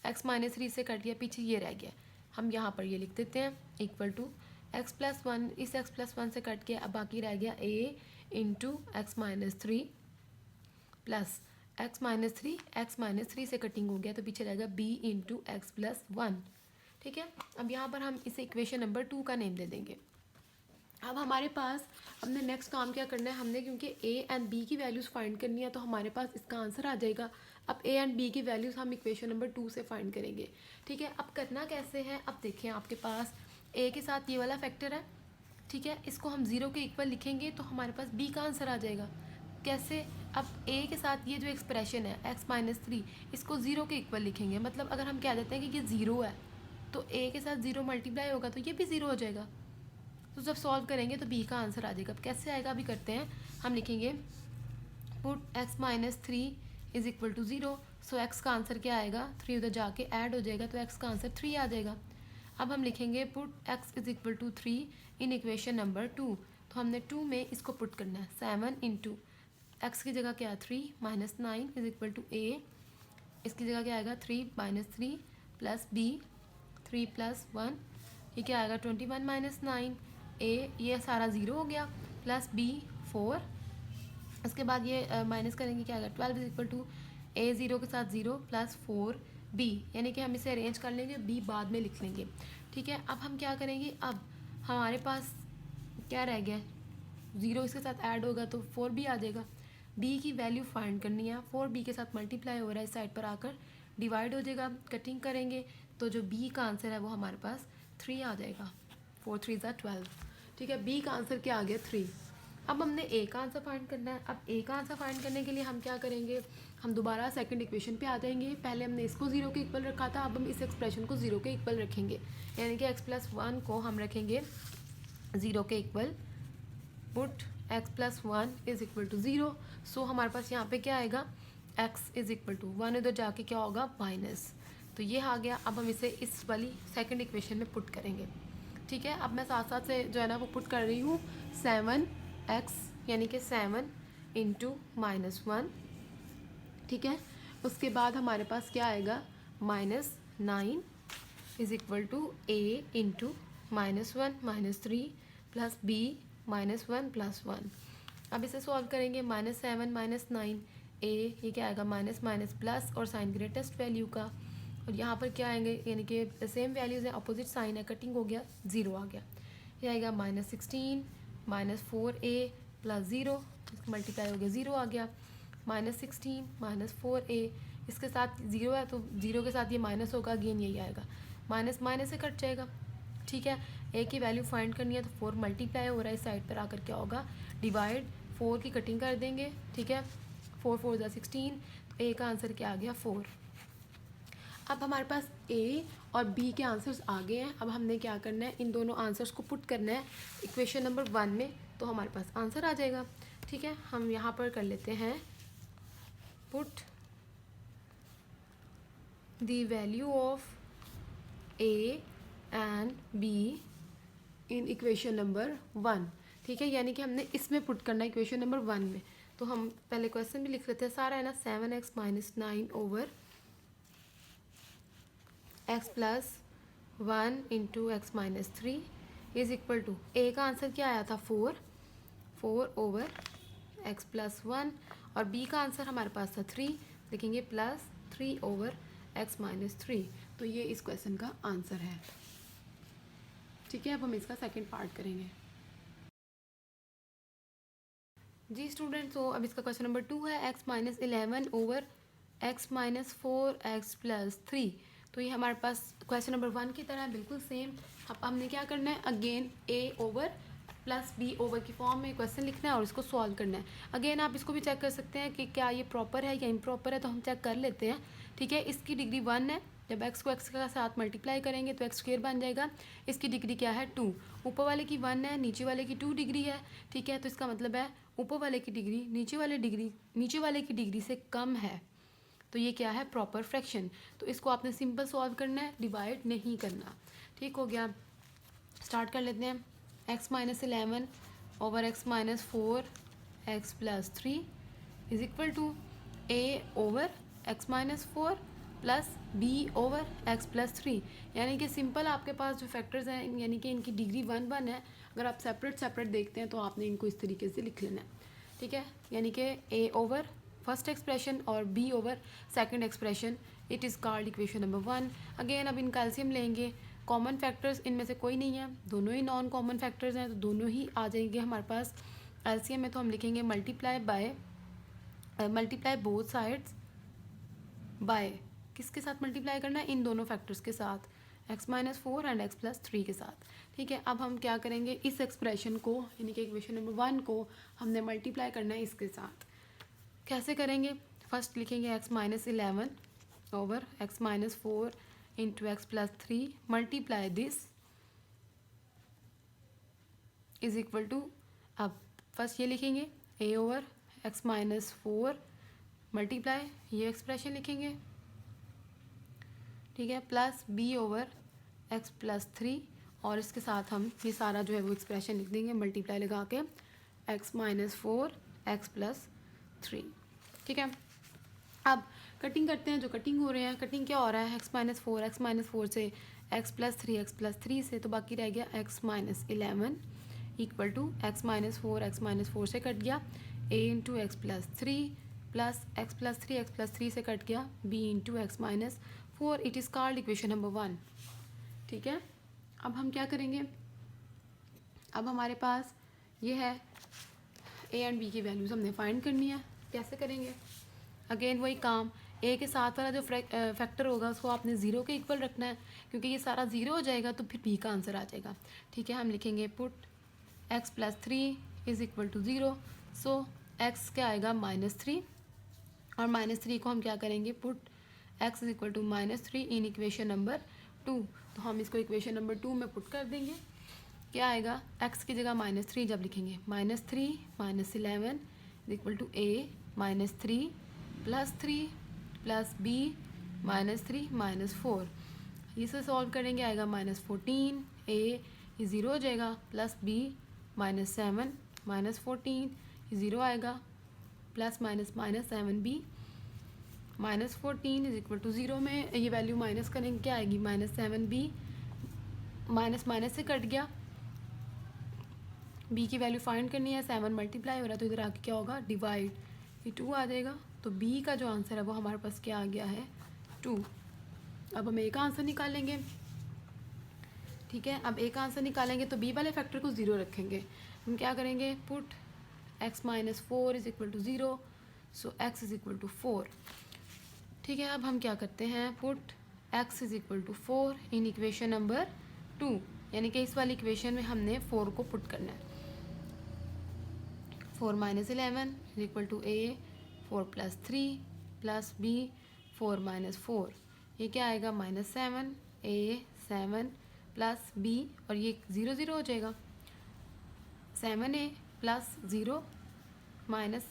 x-3 से कट गया, पीछे ये रह गया, हम यहाँ पर ये लिख देते हैं इक्वल टू x+1 इस x+1 से कट गया, अब बाकी रह गया a into x-3 plus x-3 से कटिंग हो गया तो पीछे रहेगा b इंटू x+1, ठीक है। अब यहाँ पर हम इसे इक्वेशन नंबर 2 का नेम दे देंगे। अब हमारे पास हमने नेक्स्ट काम क्या करना है, हमने क्योंकि a एंड b की वैल्यूज़ फाइंड करनी है तो हमारे पास इसका आंसर आ जाएगा। अब a एंड b की वैल्यूज़ हम इक्वेशन नंबर 2 से फाइंड करेंगे, ठीक है। अब करना कैसे है, अब देखें आपके पास a के साथ ये वाला फैक्टर है, ठीक है, इसको हम 0 के इक्वल लिखेंगे तो हमारे पास b का आंसर आ जाएगा। कैसे, अब a के साथ ये जो एक्सप्रेशन है x-3 इसको 0 के इक्वल लिखेंगे, मतलब अगर हम कह देते हैं कि ये 0 है तो a के साथ 0 मल्टीप्लाई होगा तो ये भी 0 हो जाएगा। तो जब सॉल्व करेंगे तो b का आंसर आ जाएगा। अब कैसे आएगा अभी करते हैं, हम लिखेंगे put x-3 is equal to 0, so x का आंसर क्या आएगा, 3 उधर जाके ऐड हो जाएगा तो x का आंसर 3 आ जाएगा। अब हम लिखेंगे put x is equal to 3 in equation number 2, तो हमने 2 में इसको पुट करना है 7 इंटू एक्स की जगह क्या है 3 माइनस 9 इज इक्वल टू ए, इसकी जगह क्या आएगा 3 माइनस 3 प्लस बी 3 प्लस 1, ये क्या आएगा 21 माइनस 9 ए, ये सारा ज़ीरो हो गया, प्लस बी 4, इसके बाद ये माइनस करेंगे क्या आएगा 12 is equal to a zero के साथ ज़ीरो प्लस 4 बी, यानी कि हम इसे अरेंज कर लेंगे, बी बाद में लिख लेंगे। ठीक है, अब हम क्या करेंगे, अब हमारे पास क्या रह गया, ज़ीरो इसके साथ ऐड होगा तो 4b आ जाएगा, b की वैल्यू फाइंड करनी है, 4b के साथ मल्टीप्लाई हो रहा है, इस साइड पर आकर डिवाइड हो जाएगा, कटिंग करेंगे तो जो b का आंसर है वो हमारे पास 3 आ जाएगा, 4 3 ज़ा 12। ठीक है, b का आंसर क्या आ गया 3। अब हमने a का आंसर फाइंड करना है। अब a का आंसर फाइंड करने के लिए हम क्या करेंगे, हम दोबारा सेकंड इक्वेशन पे आ जाएंगे, पहले हमने इसको 0 के इक्वल रखा था, अब हम इस एक्सप्रेशन को 0 के इक्वल रखेंगे, यानी कि x+1 को हम रखेंगे 0 के equal, put x+1 is equal to 0। So हमारे पास यहाँ पे क्या आएगा, x इज इक्वल टू 1, इधर जाके क्या होगा माइनस, तो ये आ गया। अब हम इसे इस वाली सेकंड इक्वेशन में पुट करेंगे। ठीक है, अब मैं साथ साथ से जो है ना वो पुट कर रही हूँ, 7x यानी कि 7 इंटू -1। ठीक है, उसके बाद हमारे पास क्या आएगा -9 is equal to a into -1 -3 plus b -1 plus 1। अब इसे सॉल्व करेंगे, -7 -9 a, ये क्या आएगा माइनस माइनस प्लस और साइन ग्रेटेस्ट वैल्यू का, और यहाँ पर क्या आएंगे, यानी कि सेम वैल्यूज़ है, अपोजिट साइन है, कटिंग हो गया, 0 आ गया, ये आएगा -16 -4a प्लस 0, मल्टीप्लाई हो गया 0 आ गया, -16 -4a, इसके साथ 0 है तो 0 के साथ ये माइनस होगा, अगेन यही आएगा, माइनस माइनस से कट जाएगा। ठीक है, a की वैल्यू फाइंड करनी है तो 4 मल्टीप्लाई हो रहा है, इस साइड पर आकर क्या होगा डिवाइड, 4 की कटिंग कर देंगे। ठीक है, 4 4 ज़ा 16, तो a का आंसर क्या आ गया 4। अब हमारे पास a और b के आंसर्स आ गए हैं। अब हमने क्या करना है, इन दोनों आंसर्स को पुट करना है इक्वेशन नंबर 1 में, तो हमारे पास आंसर आ जाएगा। ठीक है, हम यहाँ पर कर लेते हैं put the value of a and b in equation number 1। ठीक है, यानी कि हमने इसमें पुट करना है इक्वेशन नंबर 1 में, तो हम पहले क्वेश्चन भी लिख लेते हैं, सारा है ना 7x - 9 over x plus 1 into x -3 is equal to, A का आंसर क्या आया था 4 ओवर x प्लस 1, और b का आंसर हमारे पास था 3, लिखेंगे प्लस 3 ओवर x -3, तो ये इस क्वेश्चन का आंसर है। ठीक है, अब हम इसका सेकंड पार्ट करेंगे। जी स्टूडेंट, तो अब इसका क्वेश्चन नंबर 2 है, x - 11 over x - 4x plus 3, तो ये हमारे पास क्वेश्चन नंबर 1 की तरह बिल्कुल सेम। अब हमने क्या करना है, again a over plus b over की फॉर्म में क्वेश्चन लिखना है और इसको सॉल्व करना है। अगेन आप इसको भी चेक कर सकते हैं कि क्या ये प्रॉपर है या इम्प्रॉपर है, तो हम चेक कर लेते हैं। ठीक है, इसकी डिग्री 1 है, जब x को x के साथ मल्टीप्लाई करेंगे तो x² बन जाएगा, इसकी डिग्री क्या है 2, ऊपर वाले की 1 है, नीचे वाले की 2 डिग्री है। ठीक है, तो इसका मतलब है ऊपर वाले की डिग्री नीचे वाले की डिग्री से कम है, तो ये क्या है प्रॉपर फ्रैक्शन। तो इसको आपने सिंपल सॉल्व करना है, डिवाइड नहीं करना। ठीक हो गया, स्टार्ट कर लेते हैं। x - 11 over x - 4x plus 3 is equal to a over x - 4 plus b over x plus 3, यानी कि सिंपल आपके पास जो फैक्टर्स हैं, यानी कि इनकी डिग्री 1 1 है, अगर आप सेपरेट देखते हैं तो आपने इनको इस तरीके से लिख लेना है। ठीक है, यानी कि a ओवर फर्स्ट एक्सप्रेशन और b over second expression, it is called equation number 1। Again अब इनका एलसीएम लेंगे, कॉमन फैक्टर्स इनमें से कोई नहीं है, दोनों ही नॉन कॉमन फैक्टर्स हैं, तो दोनों ही आ जाएंगे हमारे पास एलसीएम में। तो हम लिखेंगे मल्टीप्लाई बोथ साइड्स बाय, किसके साथ मल्टीप्लाई करना है, इन दोनों फैक्टर्स के साथ, x - 4 एंड x प्लस 3 के साथ। ठीक है, अब हम क्या करेंगे, इस एक्सप्रेशन को यानी कि इक्वेशन नंबर 1 को हमने मल्टीप्लाई करना है इसके साथ। कैसे करेंगे, फर्स्ट लिखेंगे x - 11 over x - 4 into x plus 3 multiply this is equal to, अब फर्स्ट ये लिखेंगे a ओवर x - 4 मल्टीप्लाई ये एक्सप्रेशन लिखेंगे। ठीक है, plus b over x plus 3, और इसके साथ हम ये सारा जो है वो एक्सप्रेशन लिख देंगे मल्टीप्लाई लगा के, x - 4 x प्लस 3। ठीक है, अब कटिंग करते हैं। जो कटिंग हो रहे हैं, कटिंग क्या हो रहा है, x माइनस फोर से x प्लस थ्री से, तो बाकी रह गया x minus 11 equal to x minus four से कट गया a into x plus three plus x plus three से कट गया b into x minus four. It is called equation number 1। ठीक है, अब हम क्या करेंगे, अब हमारे पास ये है a एंड b की वैल्यूज़ हमने फाइंड करनी है। कैसे करेंगे, अगेन वही काम, a के साथ वाला जो फैक्टर होगा उसको आपने ज़ीरो के इक्वल रखना है, क्योंकि ये सारा ज़ीरो हो जाएगा तो फिर b का आंसर आ जाएगा। ठीक है, हम लिखेंगे put x plus three is equal to zero. So x क्या आएगा, -3, और -3 को हम क्या करेंगे, put x is equal to -3 in equation number 2। तो हम इसको इक्वेशन नंबर 2 में पुट कर देंगे। क्या आएगा, x की जगह -3 जब लिखेंगे, -3 minus 11 is equal to a -3 plus 3 plus b -3 -4। इसे सॉल्व करेंगे, आएगा -14, a ये ज़ीरो हो जाएगा, प्लस b -7 -14 ये ज़ीरो आएगा, plus -7b -14 is equal to zero. में ये वैल्यू माइनस करेंगे, क्या आएगी, -7b माइनस से कट गया, b की वैल्यू फाइंड करनी है, 7 मल्टीप्लाई हो रहा है तो इधर आके क्या होगा, डिवाइड, ये 2 आ जाएगा। तो b का जो आंसर है वो हमारे पास क्या आ गया है, 2। अब हम a का आंसर निकालेंगे। ठीक है, अब a का आंसर निकालेंगे तो b वाले फैक्टर को ज़ीरो रखेंगे। हम क्या करेंगे, put x minus 4 is equal to zero, so x is equal to 4। ठीक है, अब हम क्या करते हैं, put x is equal to 4 in equation number 2, यानी कि इस वाली इक्वेशन में हमने 4 को पुट करना है। 4 minus 11 is equal to a 4 plus 3 plus b 4 minus 4, ये क्या आएगा, -7 a 7 प्लस b, और ये 0 0 हो जाएगा, 7a प्लस 0 माइनस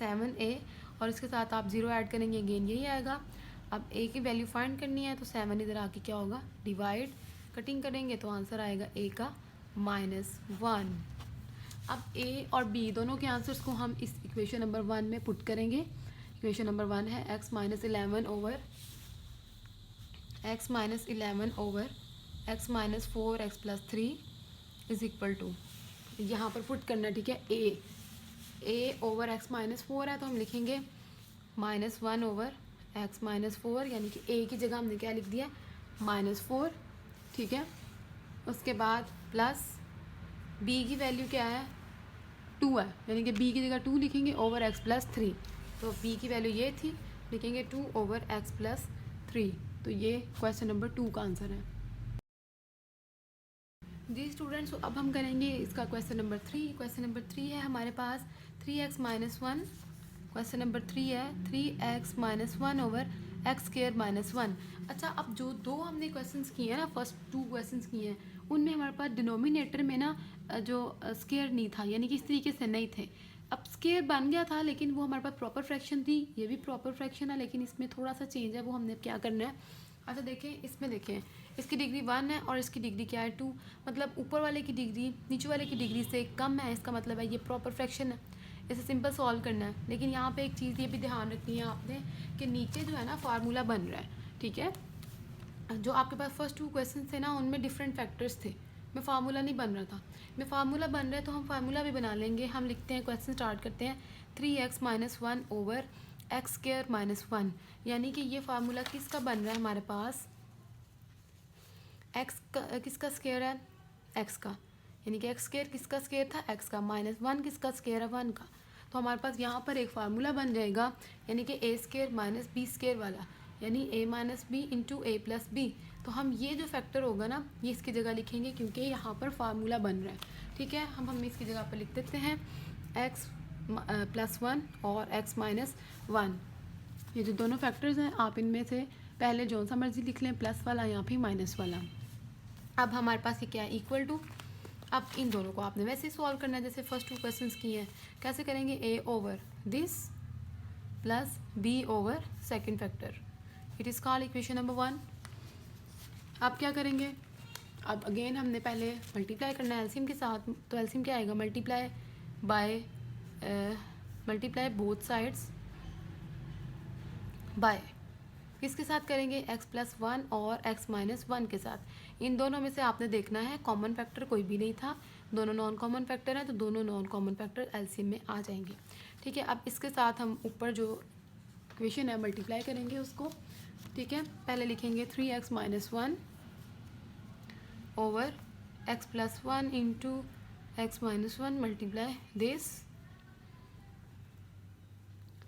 7a, और इसके साथ आप 0 ऐड करेंगे, अगेन यही आएगा। अब a की वैल्यू फाइंड करनी है तो 7 इधर आके क्या होगा, डिवाइड, कटिंग करेंगे तो आंसर आएगा a का -1। अब a और b दोनों के आंसर्स को हम इस इक्वेशन नंबर 1 में पुट करेंगे। इक्वेशन नंबर 1 है x minus 11 over x minus 4 x plus 3 is equal to, यहाँ पर पुट करना, ठीक है, a ओवर x माइनस 4 है तो हम लिखेंगे -1 ओवर x माइनस 4, यानी कि a की जगह हमने क्या लिख दिया, -4। ठीक है, उसके बाद प्लस b की वैल्यू क्या है, 2 है, यानी कि b की जगह 2 लिखेंगे ओवर x प्लस 3, तो b की वैल्यू ये थी, लिखेंगे 2 ओवर x प्लस 3। तो ये क्वेश्चन नंबर 2 का आंसर है जी स्टूडेंट्स। अब हम करेंगे इसका क्वेश्चन नंबर 3। क्वेश्चन नंबर 3 है हमारे पास 3x माइनस 1। क्वेश्चन नंबर 3 है 3x minus 1 over x square minus 1। अच्छा, अब जो दो हमने क्वेश्चंस किए हैं ना, फर्स्ट 2 क्वेश्चंस किए हैं, उनमें हमारे पास डिनोमिनेटर में ना जो स्क्वायर नहीं था, यानी कि इस तरीके से नहीं थे। अब स्क्वायर बन गया था लेकिन वो हमारे पास प्रॉपर फ्रैक्शन थी, ये भी प्रॉपर फ्रैक्शन है लेकिन इसमें थोड़ा सा चेंज है, वो हमने क्या करना है। अच्छा देखें, इसमें देखें, इसकी डिग्री 1 है और इसकी डिग्री क्या है, 2, मतलब ऊपर वाले की डिग्री नीचे वाले की डिग्री से कम है, इसका मतलब है ये प्रॉपर फ्रैक्शन है। इसे सिंपल सॉल्व करना है, लेकिन यहाँ पे एक चीज़ ये भी ध्यान रखनी है आपने कि नीचे जो है ना फार्मूला बन रहा है, ठीक है। जो आपके पास फर्स्ट 2 क्वेश्चन थे ना, उनमें डिफरेंट फैक्टर्स थे, में फार्मूला नहीं बन रहा था, में फार्मूला बन रहा है तो हम फार्मूला भी बना लेंगे। हम लिखते हैं, क्वेश्चन स्टार्ट करते हैं, 3x minus 1 over x square minus 1, यानी कि ये फार्मूला किसका बन रहा है हमारे पास, एक्स का, किसका स्क्वायर है, एक्स का, यानी कि एक्स स्क्वायर किसका स्क्वायर था, एक्स का, -1 किसका स्क्वायर है, 1 का। तो हमारे पास यहाँ पर एक फार्मूला बन जाएगा, यानी कि a square minus b square वाला, यानी a minus b into a plus b. तो हम ये जो फैक्टर होगा ना, ये इसकी जगह लिखेंगे क्योंकि यहाँ पर फार्मूला बन रहा है, ठीक है। हम इसकी जगह पर लिख देते हैं x प्लस 1 और x माइनस 1। ये जो दोनों फैक्टर्स हैं, आप इनमें से पहले जो सा मर्जी लिख लें, प्लस वाला या फिर माइनस वाला। अब हमारे पास ये क्या है, इक्वल टू। अब इन दोनों को आपने वैसे ही सॉल्व करना है जैसे फर्स्ट 2 क्वेश्चंस किए हैं। कैसे करेंगे, a over this plus b over second factor, it is called equation number 1। अब क्या करेंगे, अब अगेन हमने पहले मल्टीप्लाई करना है एलसीएम के साथ, तो एलसीएम क्या आएगा, multiply by multiply both sides by, किसके साथ करेंगे, x+1 और x-1 के साथ। इन दोनों में से आपने देखना है कॉमन फैक्टर कोई भी नहीं था, दोनों नॉन कॉमन फैक्टर हैं, तो दोनों नॉन कॉमन फैक्टर एलसीएम में आ जाएंगे। ठीक है, अब इसके साथ हम ऊपर जो इक्वेशन है मल्टीप्लाई करेंगे उसको। ठीक है, पहले लिखेंगे 3x-1 over x+1 into x-1 multiply this.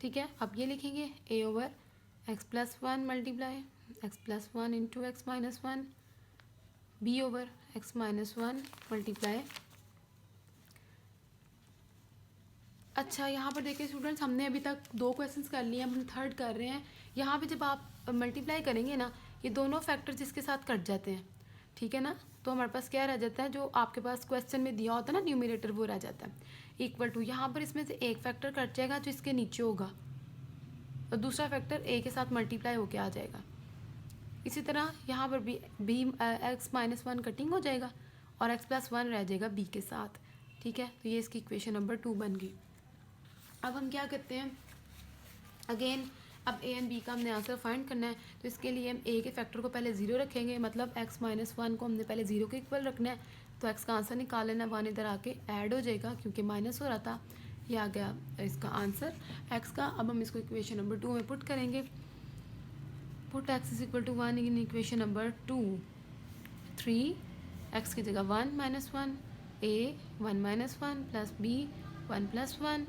ठीक है, अब ये लिखेंगे a over x+1 multiply x+1 into x-1, b over x-1 multiply. अच्छा, यहाँ पर देखिए स्टूडेंट्स, हमने अभी तक 2 क्वेश्चंस कर लिए हैं, हम थर्ड कर रहे हैं। यहाँ पे जब आप मल्टीप्लाई करेंगे ना, ये दोनों फैक्टर्स इसके साथ कट जाते हैं। ठीक है ना, तो हमारे पास क्या रह जाता है, जो आपके पास क्वेश्चन में दिया होता है ना न्यूमरेटर, वो रह जाता है इक्वल टू। यहाँ पर इसमें से एक फैक्टर कट जाएगा जो इसके नीचे होगा, और दूसरा फैक्टर a के साथ मल्टीप्लाई होके आ जाएगा। इसी तरह यहाँ पर भी x-1 कटिंग हो जाएगा और x+1 रह जाएगा b के साथ। ठीक है, तो ये इसकी इक्वेशन नंबर 2 बन गई। अब हम क्या करते हैं, अगेन अब a एंड b का हमने आंसर फाइंड करना है, तो इसके लिए हम a के फैक्टर को पहले 0 रखेंगे, मतलब x-1 को हमने पहले 0 के इक्वल रखना है। तो x का आंसर निकाल लेना, 1 इधर आके ऐड हो जाएगा क्योंकि माइनस हो रहा था। ये आ गया इसका आंसर x का। अब हम इसको इक्वेशन नंबर 2 में पुट करेंगे। Put x is equal to 1 in equation number 2। 3 x की जगह 1 minus 1, a 1 minus 1 plus b 1 plus 1।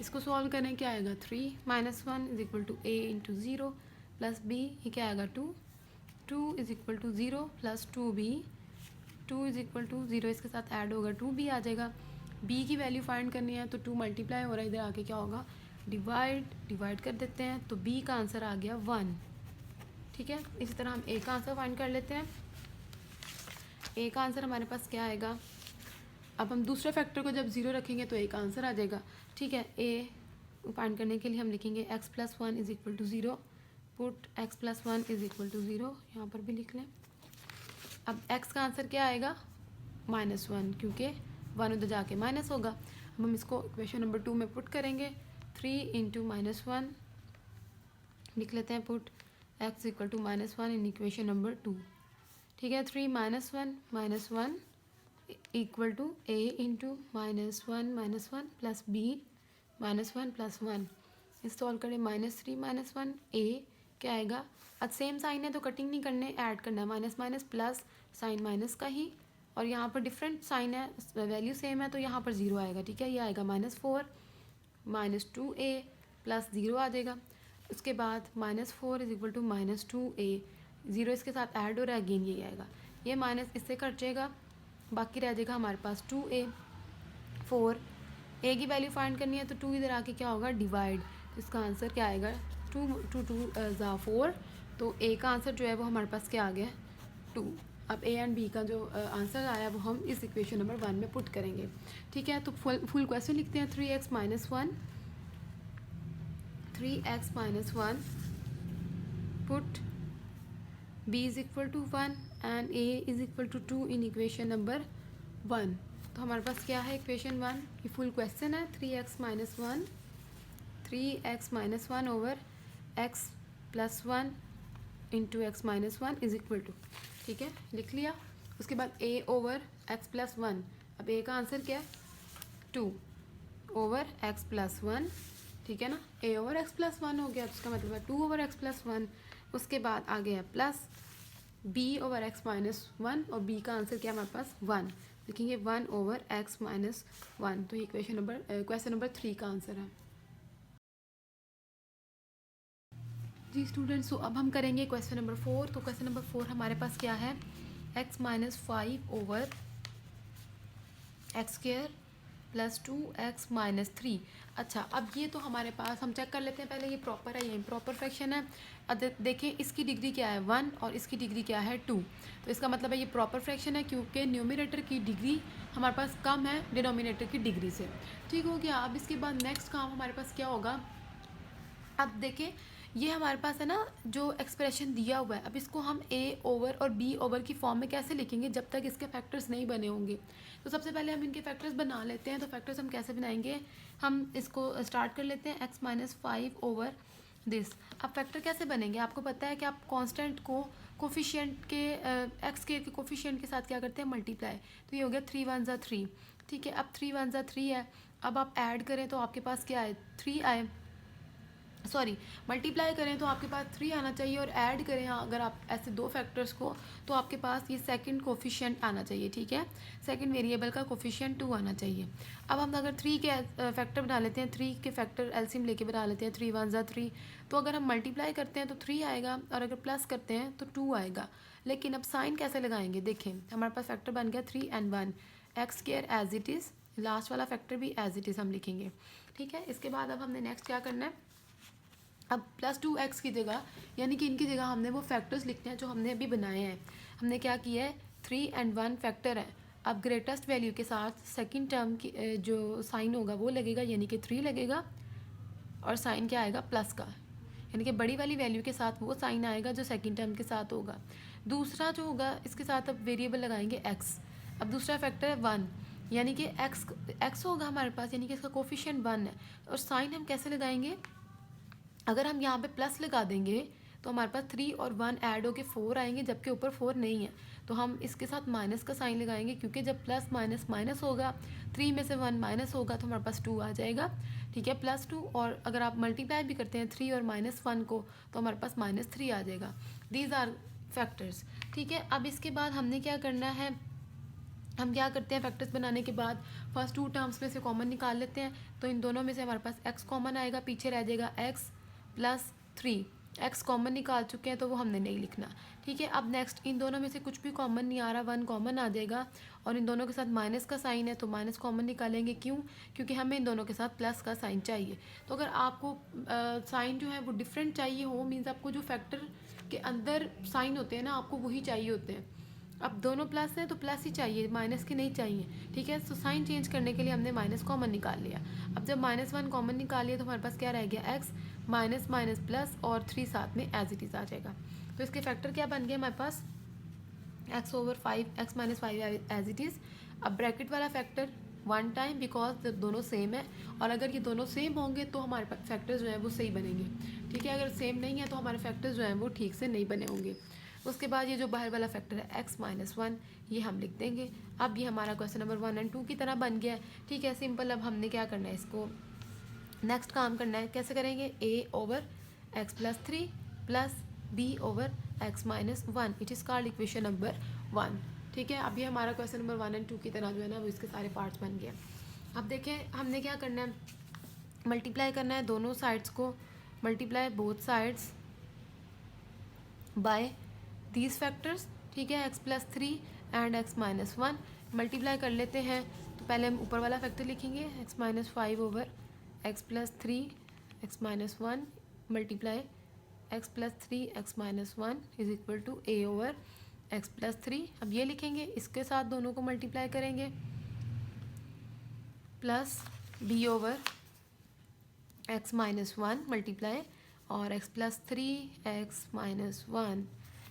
इसको सॉल्व करें, क्या आएगा, 3 minus 1 is equal to a into 0 plus b, ये क्या आएगा 2। 2 is equal to 0 plus 2b, 2 is equal to 0, इसके साथ ऐड होगा 2b आ जाएगा। b की वैल्यू फाइंड करनी है, तो 2 मल्टीप्लाई हो रहा है, इधर आके क्या होगा, डिवाइड कर देते हैं, तो b का आंसर आ गया 1। ठीक है, इसी तरह हम a का आंसर फाइंड कर लेते हैं। a का आंसर हमारे पास क्या आएगा, अब हम दूसरे फैक्टर को जब 0 रखेंगे तो a का आंसर आ जाएगा। ठीक है, a फाइंड करने के लिए हम लिखेंगे x+1 is equal to 0। Put x+1 is equal to 0, यहाँ पर भी लिख लें। अब x का आंसर क्या आएगा, -1, क्योंकि 1 उधर जाके माइनस होगा। अब हम इसको इक्वेशन नंबर 2 में पुट करेंगे। 3 इंटू -1 लिख लेते हैं, put x equal to -1 in equation number 2। ठीक है, 3 -1 equal to a into -1 plus b -1 plus 1। इस सॉल्व करें, -3 -1 a क्या आएगा, आज सेम साइन है तो कटिंग नहीं करने, ऐड करना है, minus minus plus, sign minus का ही, और यहाँ पर डिफरेंट साइन है, वैल्यू सेम है तो यहाँ पर 0 आएगा। ठीक है, ये आएगा -4 -2a प्लस 0 आ जाएगा। उसके बाद -4 इज इक्वल टू -2a, 0 इसके साथ ऐड हो रहा है, अगेन ये आएगा, ये माइनस इससे कट जाएगा, बाकी रह जाएगा हमारे पास 2a। 4 a की वैल्यू फाइंड करनी है, तो 2 इधर आके क्या होगा, डिवाइड, तो इसका आंसर क्या आएगा, 2 ज़ा 4, तो a का आंसर जो है वो हमारे पास क्या आ गया, 2। अब a एंड b का जो आंसर आया वो हम इस इक्वेशन नंबर 1 में पुट करेंगे। ठीक है, तो फुल क्वेश्चन लिखते हैं। 3x minus 1 put b is equal to 1 and a is equal to 2 in equation number 1। तो हमारे पास क्या है, इक्वेशन 1, ये फुल क्वेश्चन है। 3x minus 1 over x plus 1 into x minus 1 is equal to, ठीक है, लिख लिया। उसके बाद a ओवर x प्लस 1, अब a का आंसर क्या है, 2 ओवर x प्लस 1, ठीक है ना, a ओवर x प्लस 1 हो गया, तो उसका मतलब है 2 ओवर x प्लस 1। उसके बाद आ गया plus b over x minus 1, और b का आंसर क्या हमारे पास 1, लिखेंगे 1 ओवर x माइनस 1। तो ये क्वेश्चन नंबर 3 का आंसर है जी स्टूडेंट्स। तो अब हम करेंगे क्वेश्चन नंबर 4। तो क्वेश्चन नंबर 4 हमारे पास क्या है, x minus 5 over x square plus 2x minus 3। अच्छा, अब ये तो हमारे पास, हम चेक कर लेते हैं पहले ये प्रॉपर है या इम्प्रॉपर फ्रैक्शन है। अब देखें इसकी डिग्री क्या है 1 और इसकी डिग्री क्या है 2, तो इसका मतलब है ये प्रॉपर फ्रैक्शन है, क्योंकि न्यूमरेटर की डिग्री हमारे पास कम है डिनोमिनेटर की डिग्री से। ठीक हो गया। अब इसके बाद नेक्स्ट काम हमारे पास क्या होगा, अब देखें ये हमारे पास है ना जो एक्सप्रेशन दिया हुआ है, अब इसको हम a ओवर और b ओवर की फॉर्म में कैसे लिखेंगे जब तक इसके फैक्टर्स नहीं बने होंगे। तो सबसे पहले हम इनके फैक्टर्स बना लेते हैं। तो फैक्टर्स हम कैसे बनाएंगे, हम इसको स्टार्ट कर लेते हैं x माइनस 5 ओवर दिस। अब फैक्टर कैसे बनेंगे, आपको पता है कि आप कांस्टेंट को कोफिशिएंट के एक्स के कोफिशिएंट के साथ क्या करते हैं, मल्टीप्लाई। तो ये हो गया 3 वन ज़ा 3, ठीक है। अब 3 वन ज़ा 3 है, अब आप ऐड करें तो आपके पास क्या आए, 3 आए, सॉरी मल्टीप्लाई करें तो आपके पास 3 आना चाहिए, और ऐड करें अगर आप ऐसे दो फैक्टर्स को तो आपके पास ये सेकंड कोफिशिएंट आना चाहिए, ठीक है। सेकंड वेरिएबल का कोफिशिएंट 2 आना चाहिए। अब हम अगर 3 के फैक्टर बना लेते हैं, 3 के फैक्टर एलसीएम लेके बना लेते हैं, 3 वन ज़ा 3। तो अगर हम मल्टीप्लाई करते हैं तो 3 आएगा, और अगर प्लस करते हैं तो 2 आएगा। लेकिन अब साइन कैसे लगाएंगे, देखें हमारे पास फैक्टर बन गया 3 and 1, x square as it is, last वाला फैक्टर भी एज इट इज़ हम लिखेंगे, ठीक है। इसके बाद अब हमने नेक्स्ट क्या करना है, अब +2x की जगह, यानी कि इनकी जगह हमने वो फैक्टर्स लिखने हैं जो हमने अभी बनाए हैं। हमने क्या किया है, 3 and 1 फैक्टर है। अब ग्रेटेस्ट वैल्यू के साथ सेकंड टर्म की जो साइन होगा वो लगेगा, यानी कि 3 लगेगा, और साइन क्या आएगा, प्लस का, यानी कि बड़ी वाली वैल्यू के साथ वो साइन आएगा जो सेकंड टर्म के साथ होगा। दूसरा जो होगा इसके साथ अब वेरिएबल लगाएंगे x। अब दूसरा फैक्टर है 1, यानी कि x होगा हमारे पास, यानी कि इसका कोफिशिएंट 1 है। और साइन हम कैसे लगाएंगे, अगर हम यहाँ पे प्लस लगा देंगे तो हमारे पास 3 और 1 ऐड होके 4 आएंगे, जबकि ऊपर 4 नहीं है। तो हम इसके साथ माइनस का साइन लगाएंगे, क्योंकि जब प्लस माइनस माइनस होगा, 3 में से 1 माइनस होगा तो हमारे पास 2 आ जाएगा, ठीक है, +2। और अगर आप मल्टीप्लाई भी करते हैं 3 और -1 को तो हमारे पास -3 आ जाएगा। दीज आर फैक्टर्स, ठीक है। अब इसके बाद हमने क्या करना है, हम क्या करते हैं, फैक्टर्स बनाने के बाद फर्स्ट 2 टर्म्स में से कॉमन निकाल लेते हैं। तो इन दोनों में से हमारे पास x कॉमन आएगा, पीछे रह जाएगा x + 3। x कॉमन निकाल चुके हैं तो वो हमने नहीं लिखना, ठीक है। अब नेक्स्ट इन दोनों में से कुछ भी कॉमन नहीं आ रहा, 1 कॉमन आ जाएगा, और इन दोनों के साथ माइनस का साइन है तो माइनस कॉमन निकालेंगे। क्यों, क्योंकि हमें इन दोनों के साथ प्लस का साइन चाहिए। तो अगर आपको साइन जो है वो डिफरेंट चाहिए हो, मीन्स आपको जो फैक्टर के अंदर साइन होते हैं ना, आपको वही चाहिए होते हैं। अब दोनों प्लस हैं तो प्लस ही चाहिए, माइनस के नहीं चाहिए, ठीक है। तो साइन चेंज करने के लिए हमने माइनस कॉमन निकाल लिया। अब जब -1 कॉमन निकाल लिया तो हमारे पास क्या रह गया, x माइनस माइनस प्लस और 3 साथ में एज इट इज़ आ जाएगा। तो इसके फैक्टर क्या बन गया हमारे पास, x over 5, x minus 5 as it is. अब ब्रैकेट वाला फैक्टर 1 टाइम, बिकॉज दोनों सेम है, और अगर ये दोनों सेम होंगे तो हमारे फैक्टर्स जो है वो सही बनेंगे, ठीक है। अगर सेम नहीं है तो हमारे फैक्टर्स जो हैं वो ठीक से नहीं बने होंगे। उसके बाद ये जो बाहर वाला फैक्टर है x माइनस 1, ये हम लिख देंगे। अब ये हमारा क्वेश्चन नंबर 1 और 2 की तरह बन गया है, ठीक है, सिंपल। अब हमने क्या करना है, इसको नेक्स्ट काम करना है, कैसे करेंगे, a over x + 3 plus b over x minus 1, it is called equation number 1, ठीक है। अभी हमारा क्वेश्चन नंबर 1 और 2 की तरह जो है ना वो इसके सारे पार्ट्स बन गए। अब देखें हमने क्या करना है, मल्टीप्लाई करना है दोनों साइड्स को, multiply both sides by these factors, ठीक है, x + 3 and x minus 1। Multiply कर लेते हैं, तो पहले हम ऊपर वाला फैक्टर लिखेंगे, x minus 5 over x + 3 x minus 1 multiply x + 3 x minus 1 is equal to a over x + 3। अब ये लिखेंगे, इसके साथ दोनों को मल्टीप्लाई करेंगे, plus b over x minus 1 multiply और x + 3 x माइनस 1,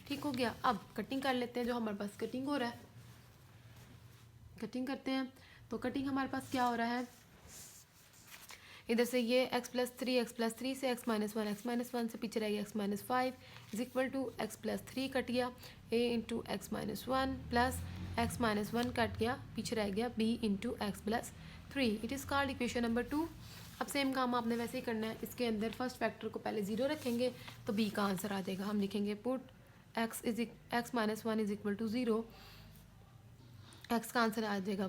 ठीक हो गया। अब कटिंग कर लेते हैं, जो हमारे पास कटिंग हो रहा है, कटिंग करते हैं। तो कटिंग हमारे पास क्या हो रहा है, इधर से ये x + 3 x + 3 से x माइनस 1 से पीछे रह गया x minus 5 is equal to x + 3 cut गया a into x minus 1 plus x minus 1 cut गया, पीछे रह गया b into x + 3, it is called equation number 2। अब सेम काम आपने वैसे ही करना है, इसके अंदर फर्स्ट फैक्टर को पहले 0 रखेंगे तो b का आंसर आ जाएगा। हम लिखेंगे put x minus 1 is equal to 0, x का आंसर आ जाएगा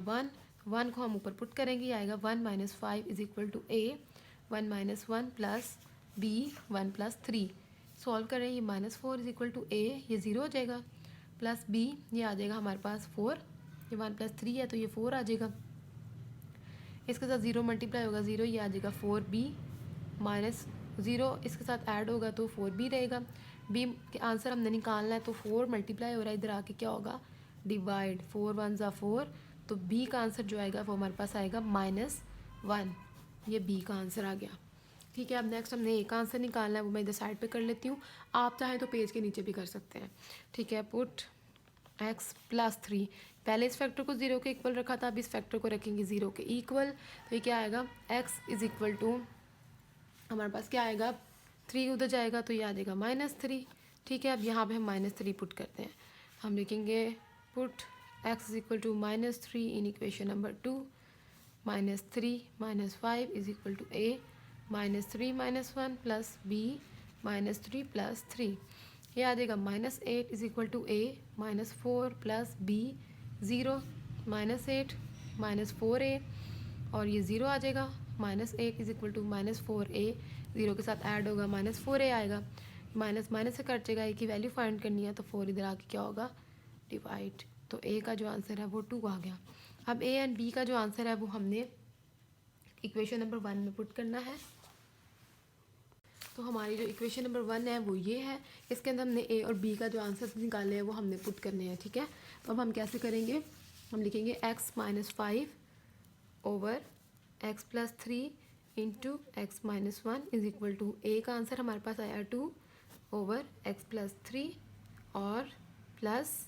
1 को हम ऊपर पुट करेंगे, ये आएगा 1 minus 5 is equal to a 1 minus 1 plus b 1 + 3। Solve करें, ये -4 इज इक्वल टू a, ये 0 हो जाएगा, प्लस b ये आ जाएगा हमारे पास 4, ये 1 + 3 है तो ये 4 आ जाएगा, इसके साथ 0 मल्टीप्लाई होगा 0, ये आ जाएगा 4b माइनस 0, इसके साथ ऐड होगा तो 4b रहेगा। b के आंसर हमने निकालना है, तो 4 मल्टीप्लाई हो रहा है, इधर आके क्या होगा, डिवाइड, 4 1 ज़ा 4, तो b का आंसर जो आएगा वो हमारे पास आएगा -1, ये b का आंसर आ गया, ठीक। ठीक है। अब नेक्स्ट हमने एक आंसर निकालना है, वो मैं इधर साइड पे कर लेती हूँ। आप चाहें तो पेज के नीचे भी कर सकते हैं, ठीक है। पुट x प्लस 3, पहले इस फैक्टर को 0 के इक्वल रखा था, अब इस फैक्टर को रखेंगे 0 के इक्वल। तो ये क्या आएगा, x इज़ इक्वल टू हमारे पास क्या आएगा, 3 उधर जाएगा तो ये आ जाएगा -3, ठीक है। अब यहाँ पे हम -3 पुट करते हैं। हम लिखेंगे put x is equal to -3 in equation number 2, -3 -5 is equal to a, -3 -1 plus b, -3 plus 3, ये आ जाएगा -8 is equal to a, -4 plus b, 0, -8 -4a, और ये 0 आ जाएगा, -8 इज़ इक्वल टू -4a, 0 के साथ ऐड होगा -4a आएगा, माइनस माइनस से कट जाएगा, a की वैल्यू फाइंड करनी है तो 4 इधर आके क्या होगा, डिवाइड। तो a का जो आंसर है वो 2 आ गया। अब a एंड b का जो आंसर है वो हमने इक्वेशन नंबर 1 में पुट करना है। तो हमारी जो इक्वेशन नंबर 1 है वो ये है, इसके अंदर हमने a और b का जो आंसर निकाले हैं वो हमने पुट करने हैं, ठीक है। तो अब हम कैसे करेंगे, हम लिखेंगे x minus 5 over x plus 3 into x minus 1 is equal to, a का आंसर हमारे पास आया 2 ओवर x प्लस 3 और प्लस,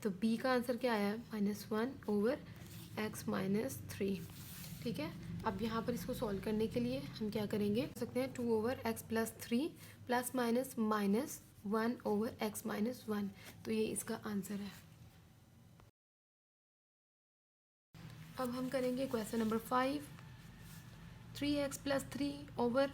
तो b का आंसर क्या आया, -1 ओवर x माइनस 3, ठीक है। अब यहाँ पर इसको सॉल्व करने के लिए हम क्या करेंगे, कर सकते हैं 2 over x plus 3 plus minus -1 over x minus 1, तो ये इसका आंसर है। अब हम करेंगे question number 5, 3x plus 3 over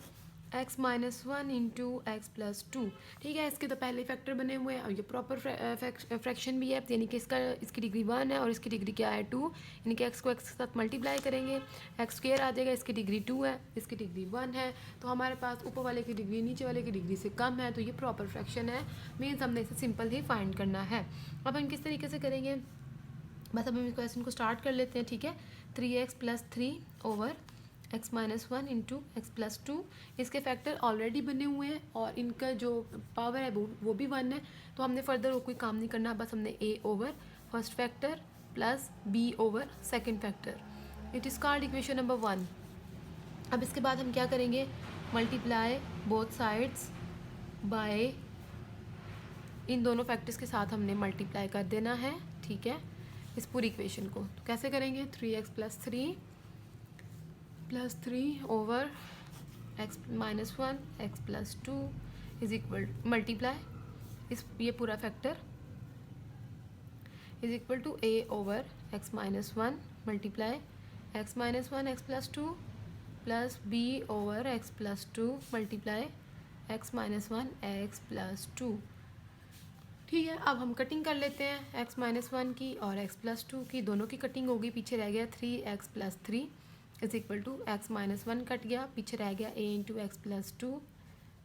x minus 1 into x plus 2, ठीक है। इसके तो पहले फैक्टर बने हुए हैं और ये प्रॉपर फ्रैक्शन भी है, यानी कि इसकी डिग्री 1 है और इसकी डिग्री क्या है 2, यानी कि x को x के साथ मल्टीप्लाई करेंगे, एक्स स्क्वायर आ जाएगा, इसकी डिग्री 2 है, इसकी डिग्री 1 है, तो हमारे पास ऊपर वाले की डिग्री नीचे वाले की डिग्री से कम है, तो ये प्रॉपर फ्रैक्शन है, मीन्स हमने इसे सिंपल ही फाइंड करना है। अब हम किस तरीके से करेंगे, बस अब हम इस क्वेश्चन को स्टार्ट कर लेते हैं, ठीक है। 3x plus 3 over x minus 1 into x plus 2, इसके फैक्टर ऑलरेडी बने हुए हैं और इनका जो पावर है वो भी 1 है, तो हमने फर्दर वो कोई काम नहीं करना, बस हमने a over first factor plus b over second factor, it is called equation number 1। अब इसके बाद हम क्या करेंगे, मल्टीप्लाई बोथ साइड्स बाय, इन दोनों फैक्टर्स के साथ हमने मल्टीप्लाई कर देना है, ठीक है, इस पूरी इक्वेशन को। तो कैसे करेंगे, 3x plus 3 over x minus 1 x plus 2 is equal multiply इस ये पूरा factor is equal to a over x minus 1 multiply x minus 1 x plus 2 plus b over x plus 2 multiply x minus 1 x plus 2, ठीक है। अब हम cutting कर लेते हैं x माइनस 1 की और x प्लस 2 की, दोनों की कटिंग होगी, पीछे रह गया 3x plus 3 is equal to x minus 1 cut गया, पीछे रह गया a into x plus 2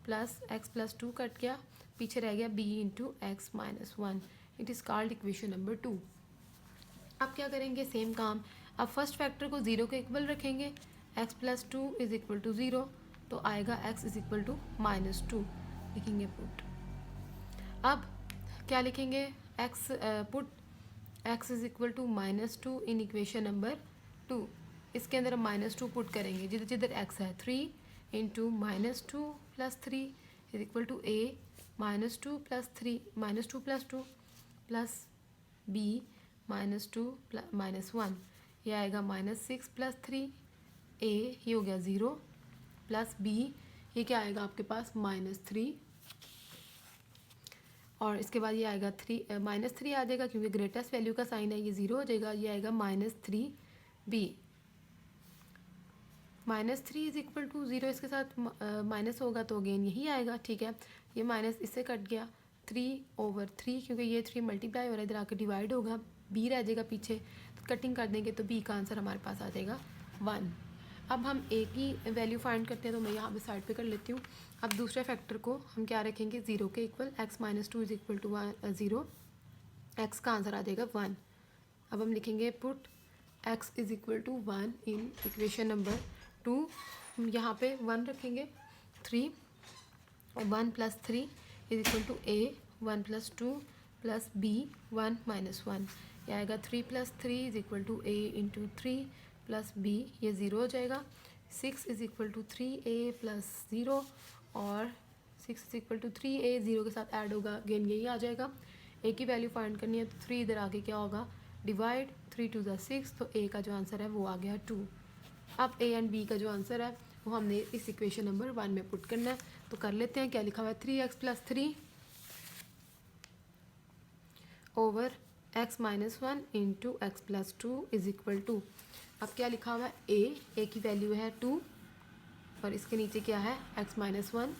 plus x plus 2 cut गया, पीछे रह गया b into x minus 1, it is called equation number 2। अब क्या करेंगे, सेम काम, अब फर्स्ट फैक्टर को 0 के इक्वल रखेंगे, x plus 2 is equal to 0, तो आएगा x इज इक्वल टू -2, लिखेंगे पुट। अब क्या लिखेंगे, x put x is equal to -2 in equation number 2, इसके अंदर हम -2 पुट करेंगे, जिधर जिधर x है, 3 into -2 plus 3 is equal to a -2 plus 3 -2 plus 2 plus b -2 -1, ये आएगा -6 प्लस 3 a, ये हो गया 0 प्लस b, ये क्या आएगा आपके पास -3, और इसके बाद ये आएगा -3 आ जाएगा क्योंकि ग्रेटेस्ट वैल्यू का साइन है, ये 0 हो जाएगा, ये आएगा -3b, -3 इज इक्वल टू 0, इसके साथ माइनस होगा तो अगेन यही आएगा, ठीक है। ये माइनस इससे कट गया 3 ओवर 3, क्योंकि ये 3 मल्टीप्लाई हो रहा है, इधर आकर डिवाइड होगा, b रह जाएगा पीछे, तो कटिंग कर देंगे तो b का आंसर हमारे पास आ जाएगा 1। अब हम a की वैल्यू फाइंड करते हैं, तो मैं यहाँ पे साइड पे कर लेती हूँ। अब दूसरे फैक्टर को हम क्या रखेंगे, 0 के equal, x minus 2 is equal to 0, x का आंसर आ जाएगा 1। अब हम लिखेंगे put x is equal to 1 in equation number 2, हम यहाँ पे 1 रखेंगे, 3 और 1 plus 3 is equal to a 1 plus 2 plus b 1 minus 1, यह आएगा 3 plus 3 is equal to a into 3 plus b, ये 0 हो जाएगा, 6 is equal to 3a plus 0 और 6 इज़ इक्वल टू 3a 0 के साथ ऐड होगा, अगेन यही आ जाएगा। a की वैल्यू फाइंड करनी है तो 3 इधर आगे क्या होगा, डिवाइड 3 2 6, तो a का जो आंसर है वो आ गया 2। अब a एंड b का जो आंसर है वो हमने इस इक्वेशन नंबर 1 में पुट करना है, तो कर लेते हैं। क्या लिखा हुआ है, 3x plus 3 over x minus 1 into x plus 2 is equal to, अब क्या लिखा हुआ है, a की वैल्यू है 2 और इसके नीचे क्या है, x माइनस 1,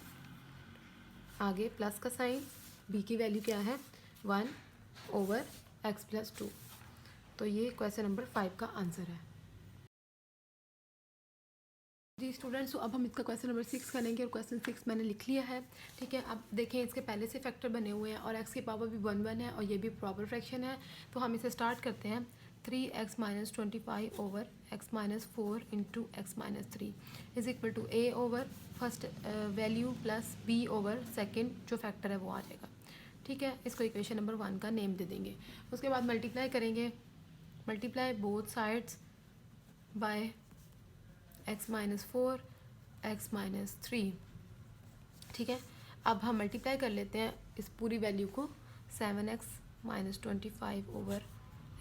आगे प्लस का साइन, b की वैल्यू क्या है 1 ओवर x प्लस 2। तो ये क्वेश्चन नंबर 5 का आंसर है। जी स्टूडेंट्स, तो अब हम इसका क्वेश्चन नंबर 6 करेंगे और क्वेश्चन 6 मैंने लिख लिया है, ठीक है। अब देखें, इसके पहले से फैक्टर बने हुए हैं और x की पावर भी 1 1 है और ये भी प्रॉपर फ्रैक्शन है, तो हम इसे स्टार्ट करते हैं। 3x minus 25 over x minus 4 into x minus 3 is equal to a over first value plus b over second जो फैक्टर है वो आ जाएगा, ठीक है। इसको इक्वेशन नंबर 1 का नेम दे देंगे। उसके बाद मल्टीप्लाई करेंगे, multiply both sides by x minus 4 x minus 3, ठीक है। अब हम मल्टीप्लाई कर लेते हैं इस पूरी वैल्यू को, 7x minus 25 over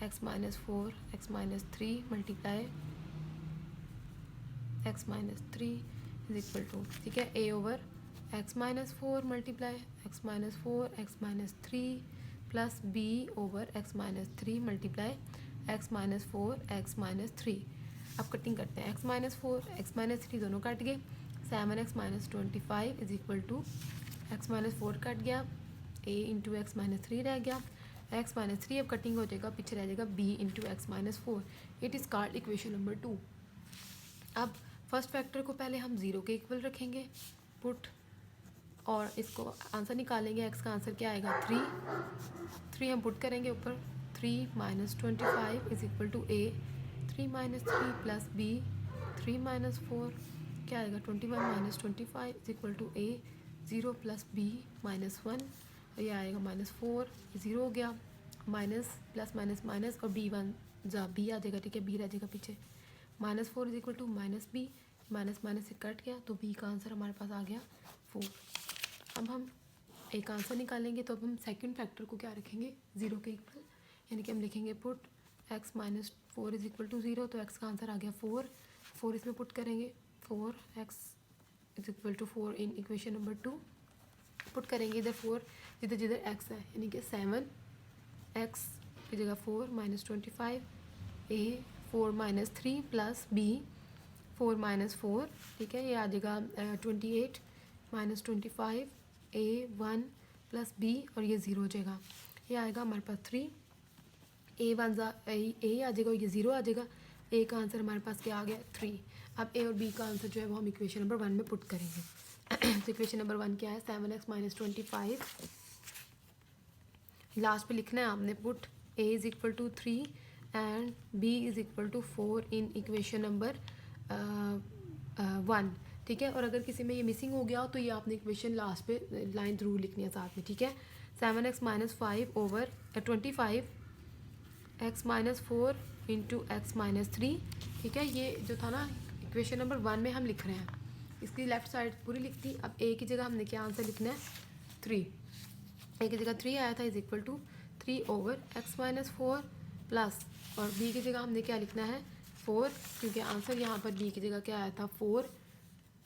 x minus 4 x minus 3 multiply x minus 3 is equal to, ठीक है, a over x minus 4 multiply x minus 4 x minus 3 plus b over x minus 3 multiply x minus 4 x minus 3। अब cutting करते हैं, x minus 4 x minus 3 दोनों cut गए, 7x minus 25 is equal to x minus 4 cut गया, a into x minus 3 रह गया, x minus 3 अब cutting हो जाएगा, पीछे रह जाएगा b into x minus 4। It is called equation number 2। अब फर्स्ट फैक्टर को पहले हम 0 के इक्वल रखेंगे, पुट, और इसको आंसर निकालेंगे। x का आंसर क्या आएगा, 3 हम पुट करेंगे ऊपर, 3 minus 25 is equal to a 3 minus 3 plus b 3 minus 4 क्या आएगा, 21 minus 25 is equal to a 0 plus b minus 1, ये आएगा माइनस 4, 0 हो गया, माइनस प्लस माइनस माइनस और b 1 जा b आ जाएगा, ठीक है, b रह जाएगा पीछे, minus 4 is equal to minus b, minus minus से कट गया, तो b का आंसर हमारे पास आ गया 4। अब हम एक आंसर निकालेंगे, तो अब हम सेकंड फैक्टर को क्या रखेंगे, 0 के इक्वल, यानी कि हम लिखेंगे put x minus 4 is equal to 0, तो x का आंसर आ गया 4 इसमें पुट करेंगे, 4x is equal to 4 in equation number 2 put करेंगे, इधर 4 जिधर जिधर x है, यानी कि 7x की जगह 4 minus 25 a 4 minus 3 plus b 4 minus 4, ठीक है, ये आ जाएगा 28 माइनस 25 a 1 प्लस b और ये 0 हो जाएगा, ये आएगा हमारे पास 3, a 1 a आ जाएगा और ये 0 आ जाएगा, a का आंसर हमारे पास क्या आ गया 3। अब a और b का आंसर जो है वो हम इक्वेशन नंबर 1 में पुट करेंगे। तो इक्वेशन नंबर 1 क्या है, 7x माइनस 25, लास्ट पे लिखना है आपने, put a is equal to 3 and b is equal to 4 in equation number 1, ठीक है। और अगर किसी में ये मिसिंग हो गया हो तो ये आपने इक्वेशन लास्ट पे लाइन थ्रू लिखनी है साथ में, ठीक है। 7x minus 5 over 25 x minus 4 into x minus 3, ठीक है, ये जो था ना इक्वेशन नंबर 1 में हम लिख रहे हैं, इसकी लेफ्ट साइड पूरी लिख दी। अब a की जगह हमने क्या आंसर लिखना है, 3, a की जगह 3 आया था is equal to 3 over x minus 4 plus, और b की जगह हमने क्या लिखना है 4, क्योंकि आंसर यहाँ पर b की जगह क्या आया था 4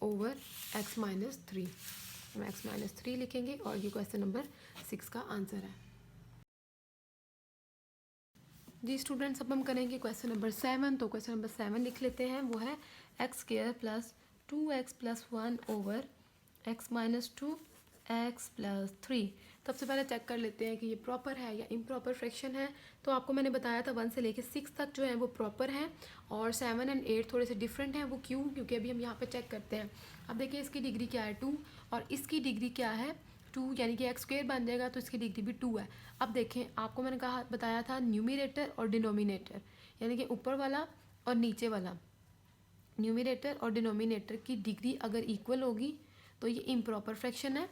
ओवर x माइनस 3, हम x माइनस 3 लिखेंगे और ये क्वेश्चन नंबर 6 का आंसर है। जी स्टूडेंट्स, अब हम करेंगे क्वेश्चन नंबर 7, तो क्वेश्चन नंबर 7 लिख लेते हैं, वो है x square plus 2x plus 1 over x minus 2 x plus 3। सबसे पहले चेक कर लेते हैं कि ये प्रॉपर है या इम्प्रॉपर फ्रैक्शन है। तो आपको मैंने बताया था 1 से लेके 6 तक जो है वो प्रॉपर है और 7 एंड 8 थोड़े से डिफरेंट हैं। वो क्यों? क्योंकि अभी हम यहाँ पे चेक करते हैं। अब देखिए इसकी डिग्री क्या है 2 और इसकी डिग्री क्या है 2, यानी कि एक्स स्क्वायर बन जाएगा तो इसकी डिग्री भी 2 है। अब देखें आपको मैंने कहा बताया था न्यूमिनेटर और डिनोमिनेटर, यानी कि ऊपर वाला और नीचे वाला, न्यूमिनेटर और डिनोमिनेटर की डिग्री अगर इक्वल होगी तो ये इम्प्रॉपर फ्रैक्शन है।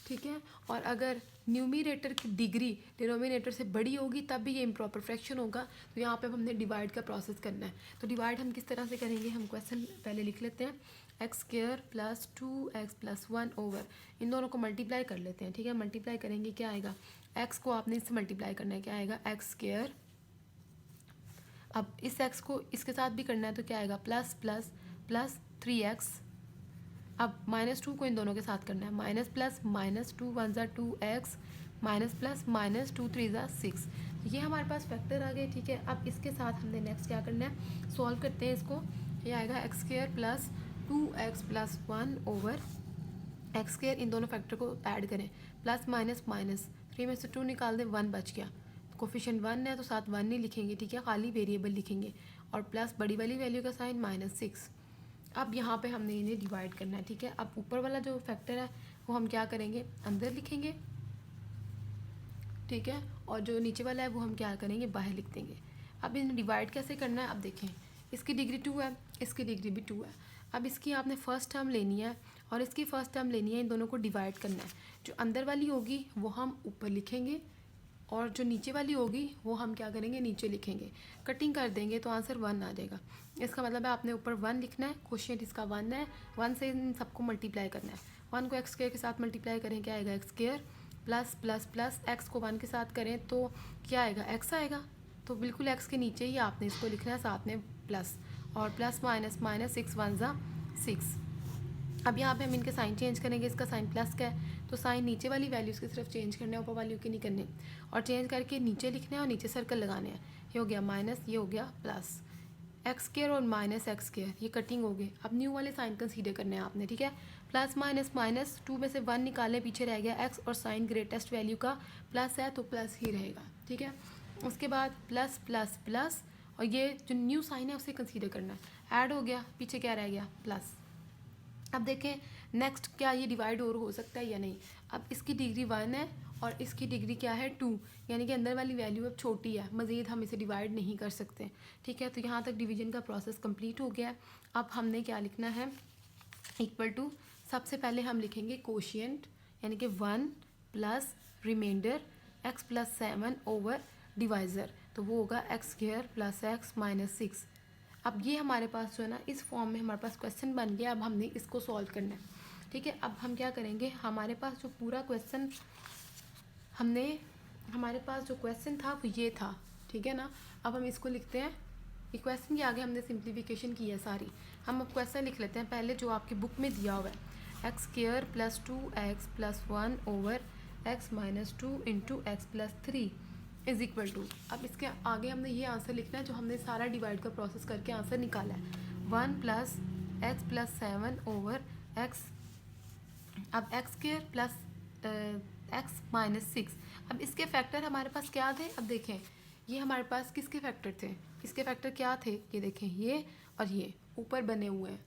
ठीक है। और अगर न्यूमरेटर की डिग्री डिनोमिनेटर से बड़ी होगी तब भी ये इम्प्रॉपर फ्रैक्शन होगा। तो यहाँ पे हमने डिवाइड का प्रोसेस करना है। तो डिवाइड हम किस तरह से करेंगे, हम क्वेश्चन पहले लिख लेते हैं। X square plus 2x plus 1 over, इन दोनों को मल्टीप्लाई कर लेते हैं। ठीक है, मल्टीप्लाई करेंगे क्या आएगा, एक्स को आपने इससे मल्टीप्लाई करना है, क्या आएगा एक्स स्क्वायर। अब इस एक्स को इसके साथ भी करना है तो क्या आएगा प्लस प्लस प्लस 3x। अब -2 को इन दोनों के साथ करना है, माइनस प्लस -2 1 ज़ा 2x माइनस प्लस -2 3 ज़ा 6। ये हमारे पास फैक्टर आ गए। ठीक है, अब इसके साथ हमने नेक्स्ट क्या करना है, सॉल्व करते हैं इसको। ये आएगा x square plus 2x plus 1 over x square, इन दोनों फैक्टर को ऐड करें, प्लस माइनस माइनस 3 में से 2 निकाल दें, 1 बच गया। कोफिशिएंट 1 है तो साथ 1 नहीं लिखेंगे, ठीक है, खाली वेरिएबल लिखेंगे। और प्लस बड़ी वाली वैल्यू का साइन -6। अब यहाँ पे हमने इन्हें डिवाइड करना है। ठीक है, अब ऊपर वाला जो फैक्टर है वो हम क्या करेंगे, अंदर लिखेंगे। ठीक है, और जो नीचे वाला है वो हम क्या करेंगे, बाहर लिख देंगे। अब इन्हें डिवाइड कैसे करना है, अब देखें, इसकी डिग्री 2 है, इसकी डिग्री भी 2 है। अब इसकी आपने फर्स्ट टर्म लेनी है और इसकी फर्स्ट टर्म लेनी है, इन दोनों को डिवाइड करना है। जो अंदर वाली होगी वो हम ऊपर लिखेंगे और जो नीचे वाली होगी वो हम क्या करेंगे, नीचे लिखेंगे। कटिंग कर देंगे तो आंसर 1 आ जाएगा। इसका मतलब है आपने ऊपर 1 लिखना है, क्वेश्चन इसका 1 है, 1 से इन सबको मल्टीप्लाई करना है। 1 को एक्स स्क्वायर के साथ मल्टीप्लाई करें, क्या आएगा x square, plus plus plus x को 1 के साथ करें तो क्या आएगा, एक्स आएगा। तो बिल्कुल एक्स के नीचे ही आपने इसको लिखना है, साथ में प्लस, और प्लस माइनस माइनस 6 1 ज़ा 6। अब यहाँ पे हम इनके साइन चेंज करेंगे, इसका साइन प्लस का है तो साइन नीचे वाली वैल्यूज़ की सिर्फ चेंज करने हैं, ऊपर वाली की नहीं करने। और चेंज करके नीचे लिखना है और नीचे सर्कल लगाने हैं। ये हो गया माइनस, ये हो गया प्लस, एक्स स्क्वायर और माइनस एक्स स्क्वायर, ये कटिंग हो गई। अब न्यू वाले साइन कंसीडर करने हैं आपने। ठीक है, प्लस माइनस माइनस 2 में से 1 निकालें, पीछे रह गया एक्स, और साइन ग्रेटेस्ट वैल्यू का प्लस है तो प्लस ही रहेगा। ठीक है, उसके बाद प्लस प्लस प्लस, और ये जो न्यू साइन है उसे कंसीडर करना है, ऐड हो गया, पीछे क्या रह गया प्लस। अब देखें नेक्स्ट, क्या ये डिवाइड और हो सकता है या नहीं। अब इसकी डिग्री 1 है और इसकी डिग्री क्या है 2, यानी कि अंदर वाली वैल्यू अब छोटी है, मज़ीद हम इसे डिवाइड नहीं कर सकते। ठीक है, तो यहाँ तक डिवीजन का प्रोसेस कंप्लीट हो गया है। अब हमने क्या लिखना है, इक्वल टू, सबसे पहले हम लिखेंगे कोशिएंट, यानी कि 1 plus remainder x plus 7 over divisor, तो वो होगा x square plus x minus 6। अब ये हमारे पास जो है ना, इस फॉर्म में हमारे पास क्वेश्चन बन गया। अब हमने इसको सॉल्व करना है। ठीक है, अब हम क्या करेंगे, हमारे पास जो पूरा क्वेश्चन हमारे पास जो क्वेश्चन था वो ये था। ठीक है ना, अब हम इसको लिखते हैं। ये क्वेश्चन के आगे हमने सिंप्लीफिकेशन की है सारी। हम अब क्वेश्चन लिख लेते हैं पहले जो आपकी बुक में दिया हुआ है, x square plus 2x plus 1 over x minus 2 into x plus 3 is equal to. अब इसके आगे हमने ये आंसर लिखना है जो हमने सारा डिवाइड का प्रोसेस करके आंसर निकाला है, 1 plus x plus 7 over x, अब x square plus x minus 6। अब इसके फैक्टर हमारे पास क्या थे, अब देखें ये हमारे पास किसके फैक्टर थे, इसके फैक्टर क्या थे, ये देखें ये और ये ऊपर बने हुए हैं।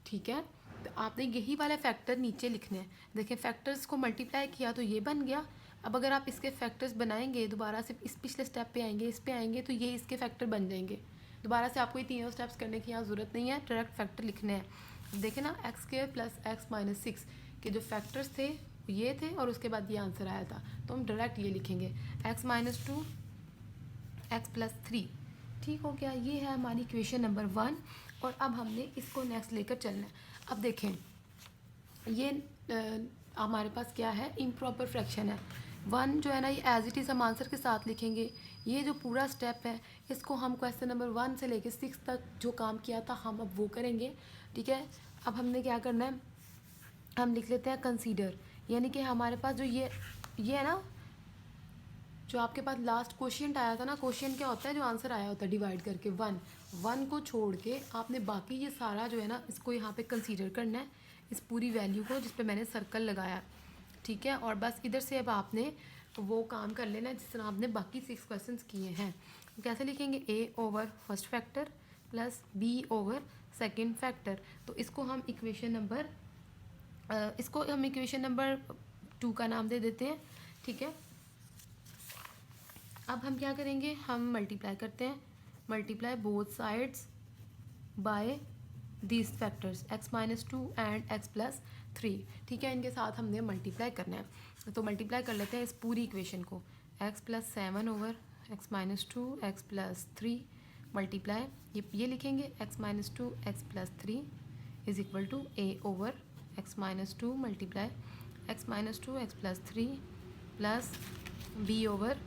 ठीक है, तो आपने यही वाला फैक्टर नीचे लिखने हैं। देखें फैक्टर्स को मल्टीप्लाई किया तो ये बन गया। अब अगर आप इसके फैक्टर्स बनाएंगे, दोबारा से इस पिछले स्टेप पे आएंगे, इस पे आएंगे तो ये इसके फैक्टर बन जाएंगे। दोबारा से आपको ये तीनों स्टेप्स करने की यहाँ ज़रूरत नहीं है, डायरेक्ट फैक्टर लिखने हैं। देखें ना, x square plus x minus 6 के जो फैक्टर्स थे ये थे और उसके बाद ये आंसर आया था, तो हम डायरेक्ट ये लिखेंगे, एक्स माइनस 2 एक्स प्लस 3। ठीक हो गया, ये है हमारी इक्वेशन नंबर 1। और अब हमने इसको नेक्स्ट लेकर चलना है। अब देखें ये हमारे पास क्या है, इम्प्रॉपर फ्रैक्शन है। 1 जो है ना, ये एज इट इज़ हम आंसर के साथ लिखेंगे। ये जो पूरा स्टेप है इसको हम क्वेश्चन नंबर 1 से लेकर 6 तक जो काम किया था हम अब वो करेंगे। ठीक है, अब हमने क्या करना है, हम लिख लेते हैं कंसीडर, यानी कि हमारे पास जो ये है ना, जो आपके पास लास्ट क्वेश्चन आया था ना, क्वेश्चन क्या होता है, जो आंसर आया होता है डिवाइड करके 1 को छोड़ के आपने बाकी ये सारा जो है ना इसको यहाँ पे कंसीडर करना है, इस पूरी वैल्यू को जिस पे मैंने सर्कल लगाया। ठीक है, और बस इधर से अब आपने वो काम कर लेना है जिस तरह आपने बाकी 6 क्वेश्चन किए हैं। तो कैसे लिखेंगे, a over first factor plus b over second factor. तो इसको हम इक्वेशन नंबर 2 का नाम दे देते हैं। ठीक है, अब हम क्या करेंगे, हम मल्टीप्लाई करते हैं, multiply both sides by these factors x-2 and x+3, ठीक है, इनके साथ हमने मल्टीप्लाई करना है। तो मल्टीप्लाई कर लेते हैं इस पूरी इक्वेशन को, x+7 over x-2 x+3 multiply, ये लिखेंगे x-2 x+3 is equal to a over x-2 multiply x-2 x+3 plus b over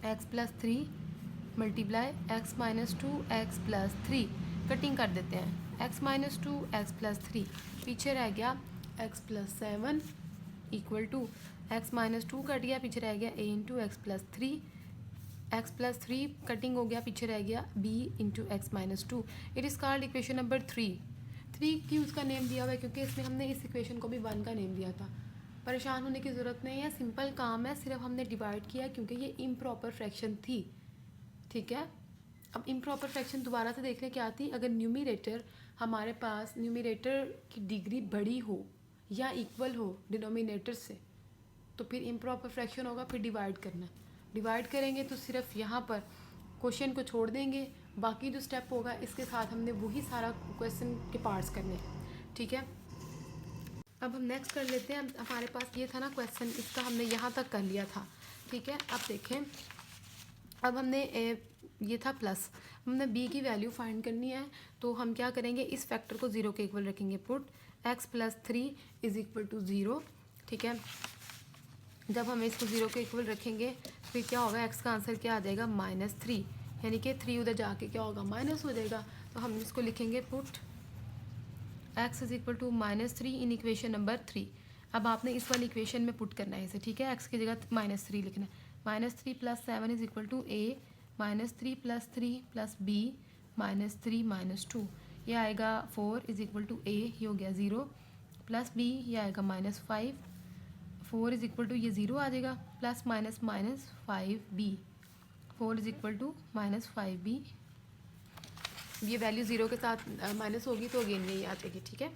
x+3 multiply x-2 x+3, cutting कर देते हैं, x-2 x+3 पीछे रह गया x+7 equal to x-2 cut गया, पीछे रह गया a into x+3, x+3 cutting हो गया, पीछे रह गया b into x-2। It is called equation number 3 क्यों उसका नेम दिया हुआ है, क्योंकि इसमें हमने इस इक्वेशन को भी 1 का नेम दिया था। परेशान होने की ज़रूरत नहीं है, सिंपल काम है, सिर्फ हमने डिवाइड किया क्योंकि ये इम्प्रॉपर फ्रैक्शन थी, ठीक है। अब इम्प्रॉपर फ्रैक्शन दोबारा से देख लें क्या थी, अगर न्यूमरेटर हमारे पास न्यूमरेटर की डिग्री बड़ी हो या इक्वल हो डिनोमिनेटर से, तो फिर इम्प्रॉपर फ्रैक्शन होगा, फिर डिवाइड करना, डिवाइड करेंगे तो सिर्फ यहाँ पर क्वेश्चन को छोड़ देंगे, बाकी जो स्टेप होगा इसके साथ हमने वही सारा क्वेश्चन के पार्ट्स करने हैं, ठीक है। अब हम नेक्स्ट कर लेते हैं। हमारे पास ये था ना क्वेश्चन, इसका हमने यहाँ तक कर लिया था, ठीक है। अब देखें, अब हमने ये था प्लस, हमने b की वैल्यू फाइंड करनी है, तो हम क्या करेंगे, इस फैक्टर को 0 के इक्वल रखेंगे, put x+3 is equal to 0, ठीक है। जब हम इसको 0 के इक्वल रखेंगे फिर क्या होगा, x का आंसर क्या आ जाएगा, -3, यानी कि 3 उधर जाके क्या होगा, माइनस हो जाएगा। तो हम इसको लिखेंगे put x is equal to -3 in equation number 3। अब आपने इस वाली इक्वेशन में पुट करना है इसे, ठीक है, x की जगह -3 लिखना है। -3 + 7 is equal to a, -3 + 3 + b, -3 - 2, ये आएगा 4 इज इक्वल टू a, ये हो गया 0, प्लस b, ये आएगा -5, 4 इज इक्वल टू ये 0 आ जाएगा, plus -5b, 4 is equal to -5b, ये वैल्यू 0 के साथ माइनस होगी तो अगेन यही आ जाएगी, ठीक है।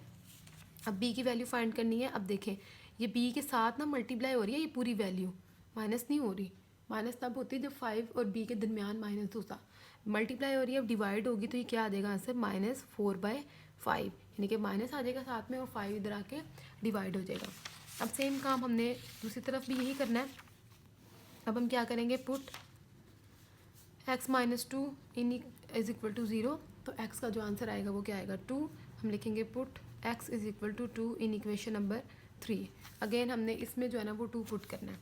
अब b की वैल्यू फाइंड करनी है। अब देखें, ये b के साथ ना मल्टीप्लाई हो रही है, ये पूरी वैल्यू माइनस नहीं हो रही, माइनस तब होती है जब 5 और b के दरमियान माइनस होता, मल्टीप्लाई हो रही है। अब डिवाइड होगी तो ये क्या आ जाएगा आंसर, -4/5, यानी कि माइनस आ जाएगा साथ में और 5 इधर आके डिवाइड हो जाएगा। अब सेम काम हमने दूसरी तरफ भी यही करना है। अब हम क्या करेंगे, put x-2 in is equal to 0, तो x का जो आंसर आएगा वो क्या आएगा, 2। हम लिखेंगे put x is equal to 2 in equation number 3। Again हमने इसमें जो है ना वो 2 पुट करना है।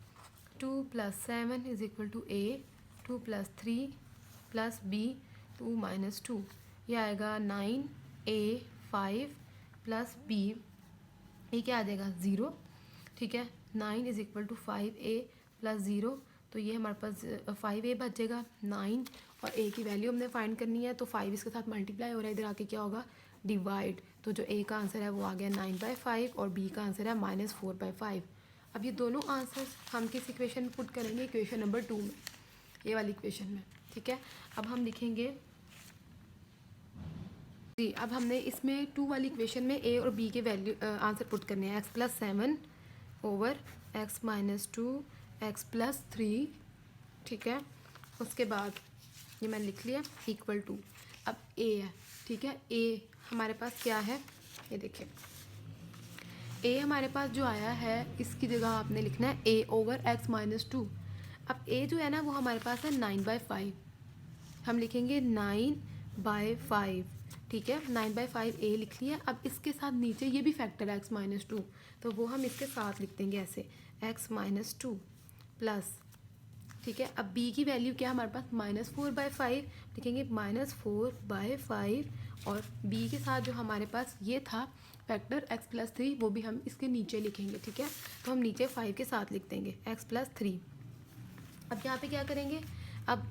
2 + 7 is equal to a, 2 + 3 + b, 2 - 2, ये आएगा 9a 5 + b, ये क्या आ जाएगा 0, ठीक है। 9 इज इक्वल टू 5a + 0, तो ये हमारे पास 5a बचेगा, 9 और a की वैल्यू हमने फाइंड करनी है, तो 5 इसके साथ मल्टीप्लाई हो रहा है, इधर आके क्या होगा, डिवाइड, तो जो a का आंसर है वो आ गया 9/5 और b का आंसर है -4/5। अब ये दोनों आंसर हम किस इक्वेशन में पुट करेंगे, इक्वेशन नंबर 2 में, ये वाली इक्वेशन में, ठीक है। अब हम लिखेंगे जी, अब हमने इसमें 2 वाली इक्वेशन में a और b के वैल्यू आंसर पुट करने हैं, x+7 ओवर x-2 x+3, ठीक है। उसके बाद ये मैंने लिख लिया इक्वल टू, अब a है, ठीक है। a हमारे पास क्या है, ये देखिए, a हमारे पास जो आया है इसकी जगह आपने लिखना है a ओवर x-2। अब a जो है ना वो हमारे पास है 9/5, हम लिखेंगे 9/5, ठीक है, 9/5 a लिख लिया। अब इसके साथ नीचे ये भी फैक्टर है x-2, तो वो हम इसके साथ लिख देंगे ऐसे, x-2 प्लस, ठीक है। अब b की वैल्यू क्या है हमारे पास, -4/5, लिखेंगे -4/5, और b के साथ जो हमारे पास ये था फैक्टर x+3, वो भी हम इसके नीचे लिखेंगे, ठीक है। तो हम नीचे 5 के साथ लिख देंगे x+3। अब यहाँ पे क्या करेंगे, अब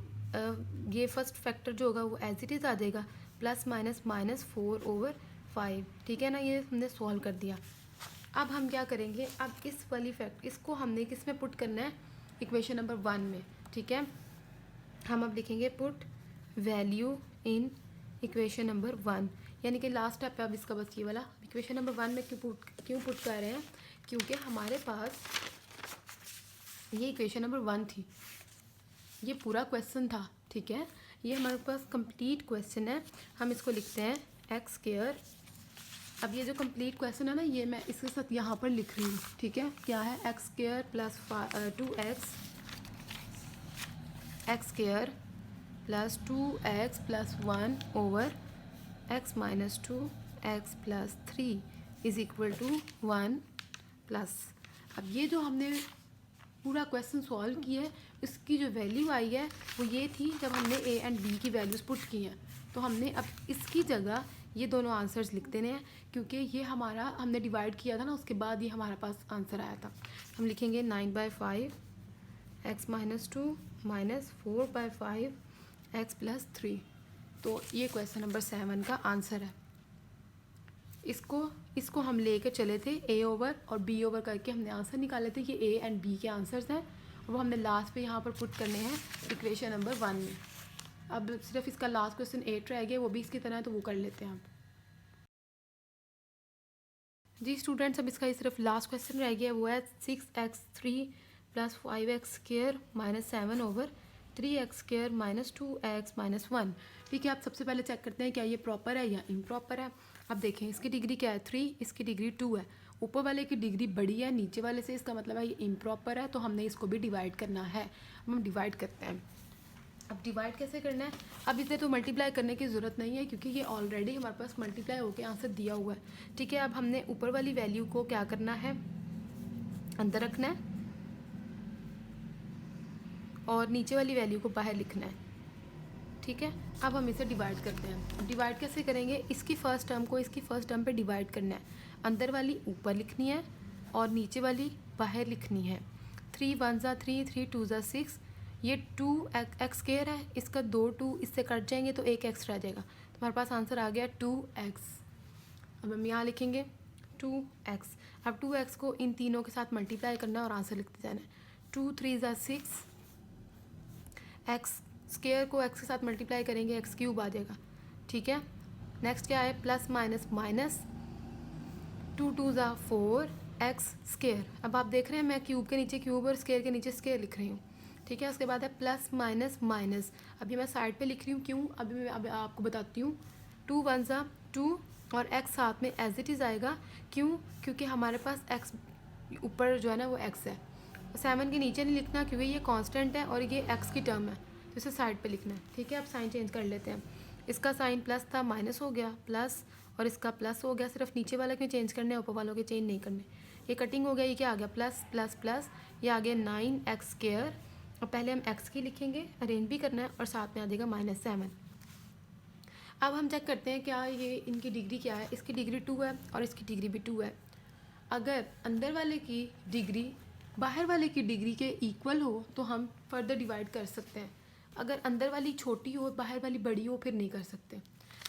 ये फर्स्ट फैक्टर जो होगा वो एज इट इज़ आ जाएगा, +/-4/5, ठीक है ना, ये हमने सॉल्व कर दिया। अब हम क्या करेंगे, अब इस वाली इसको हमने किस में पुट करना है, इक्वेशन नंबर 1 में, ठीक है। हम अब लिखेंगे put value in equation number 1, यानी कि लास्ट स्टेप है अब इसका बस ये वाला। इक्वेशन नंबर 1 में क्यों पुट कर रहे हैं, क्योंकि हमारे पास ये इक्वेशन नंबर 1 थी, ये पूरा क्वेश्चन था, ठीक है, ये हमारे पास कंप्लीट क्वेश्चन है। हम इसको लिखते हैं एक्स स्क्वायर। अब ये जो कंप्लीट क्वेश्चन है ना, ये मैं इसके साथ यहाँ पर लिख रही हूँ, ठीक है। क्या है, x square plus 2x, x square plus 2x plus 1 over x minus 2 x plus 3 is equal to 1 plus. अब ये जो हमने पूरा क्वेश्चन सॉल्व किया है, इसकी जो वैल्यू आई है वो ये थी जब हमने a एंड b की वैल्यूज़ पुट की हैं। तो हमने अब इसकी जगह ये दोनों आंसर्स लिख देने हैं, क्योंकि ये हमारा हमने डिवाइड किया था ना, उसके बाद ये हमारे पास आंसर आया था। हम लिखेंगे 9/5 x minus 2 minus 4/5 x plus 3। तो ये क्वेश्चन नंबर 7 का आंसर है। इसको हम लेके चले थे a ओवर और b ओवर करके हमने आंसर निकाले थे। ये a एंड b के आंसर्स हैं और वो हमने लास्ट पे यहाँ पर पुट करने हैं इक्वेशन नंबर 1 में। अब सिर्फ इसका लास्ट क्वेश्चन 8 रह गया, वो भी इसकी तरह है, तो वो कर लेते हैं आप। जी स्टूडेंट्स, अब इसका सिर्फ लास्ट क्वेश्चन रह गया, वो है 6x3 plus 5x square minus 7 over 3x square minus 2x minus 1। ठीक है, आप सबसे पहले चेक करते हैं क्या ये प्रॉपर है या इम्प्रॉपर है। अब देखें, इसकी डिग्री क्या है 3, इसकी डिग्री 2 है। ऊपर वाले की डिग्री बड़ी है नीचे वाले से, इसका मतलब है ये इम्प्रॉपर है, तो हमने इसको भी डिवाइड करना है। हम डिवाइड करते हैं। अब डिवाइड कैसे करना है, अब इसे तो मल्टीप्लाई करने की ज़रूरत नहीं है, क्योंकि ये ऑलरेडी हमारे पास मल्टीप्लाई होकर आंसर दिया हुआ है। ठीक है, अब हमने ऊपर वाली वैल्यू को क्या करना है, अंदर रखना है, और नीचे वाली वैल्यू को बाहर लिखना है। ठीक है, अब हम इसे डिवाइड करते हैं। अब डिवाइड कैसे करेंगे, इसकी फ़र्स्ट टर्म को इसकी फ़र्स्ट टर्म पे डिवाइड करना है। अंदर वाली ऊपर लिखनी है और नीचे वाली बाहर लिखनी है। 3 1 ज़ा 3, 3 2 ज़ा 6। ये 2x स्क्वायर है, इसका 2 2 इससे कट जाएंगे तो एक x रह जाएगा, तो हमारे पास आंसर आ गया 2x। अब हम यहाँ लिखेंगे 2x। अब 2x को इन तीनों के साथ मल्टीप्लाई करना है और आंसर लिखते जाना है। 2 3 ज़ा 6, एक्स स्क्वायर को x के साथ मल्टीप्लाई करेंगे x क्यूब आ जाएगा। ठीक है, नेक्स्ट क्या है, प्लस माइनस माइनस 2 2 ज़ा 4 एक्स स्क्वायर। अब आप देख रहे हैं मैं क्यूब के नीचे क्यूब और स्क्वायर के नीचे स्क्वायर लिख रही हूँ। ठीक है, उसके बाद है प्लस माइनस माइनस। अभी मैं साइड पे लिख रही हूँ, क्यों, अभी मैं आपको बताती हूँ। 2 1 ज़ा 2 और x साथ में एज इट इज़ आएगा। क्यों, क्योंकि हमारे पास x ऊपर जो है ना वो x है। 7 के नीचे नहीं लिखना, क्योंकि ये कांस्टेंट है और ये x की टर्म है, तो इसे साइड पे लिखना है। ठीक है, अब साइन चेंज कर लेते हैं। इसका साइन प्लस था, माइनस हो गया प्लस, और इसका प्लस हो गया। सिर्फ नीचे वाले के चेंज करने, ऊपर वालों के चेंज नहीं करने। ये कटिंग हो गया, ये क्या आ गया, प्लस प्लस प्लस, ये आ गया 9x स्क्वायर। और पहले हम x की लिखेंगे, अरेंज भी करना है, और साथ में आ जाएगा -7। अब हम चेक करते हैं क्या ये इनकी डिग्री क्या है। इसकी डिग्री 2 है और इसकी डिग्री भी 2 है। अगर अंदर वाले की डिग्री बाहर वाले की डिग्री के इक्वल हो तो हम फर्दर डिवाइड कर सकते हैं। अगर अंदर वाली छोटी हो बाहर वाली बड़ी हो फिर नहीं कर सकते।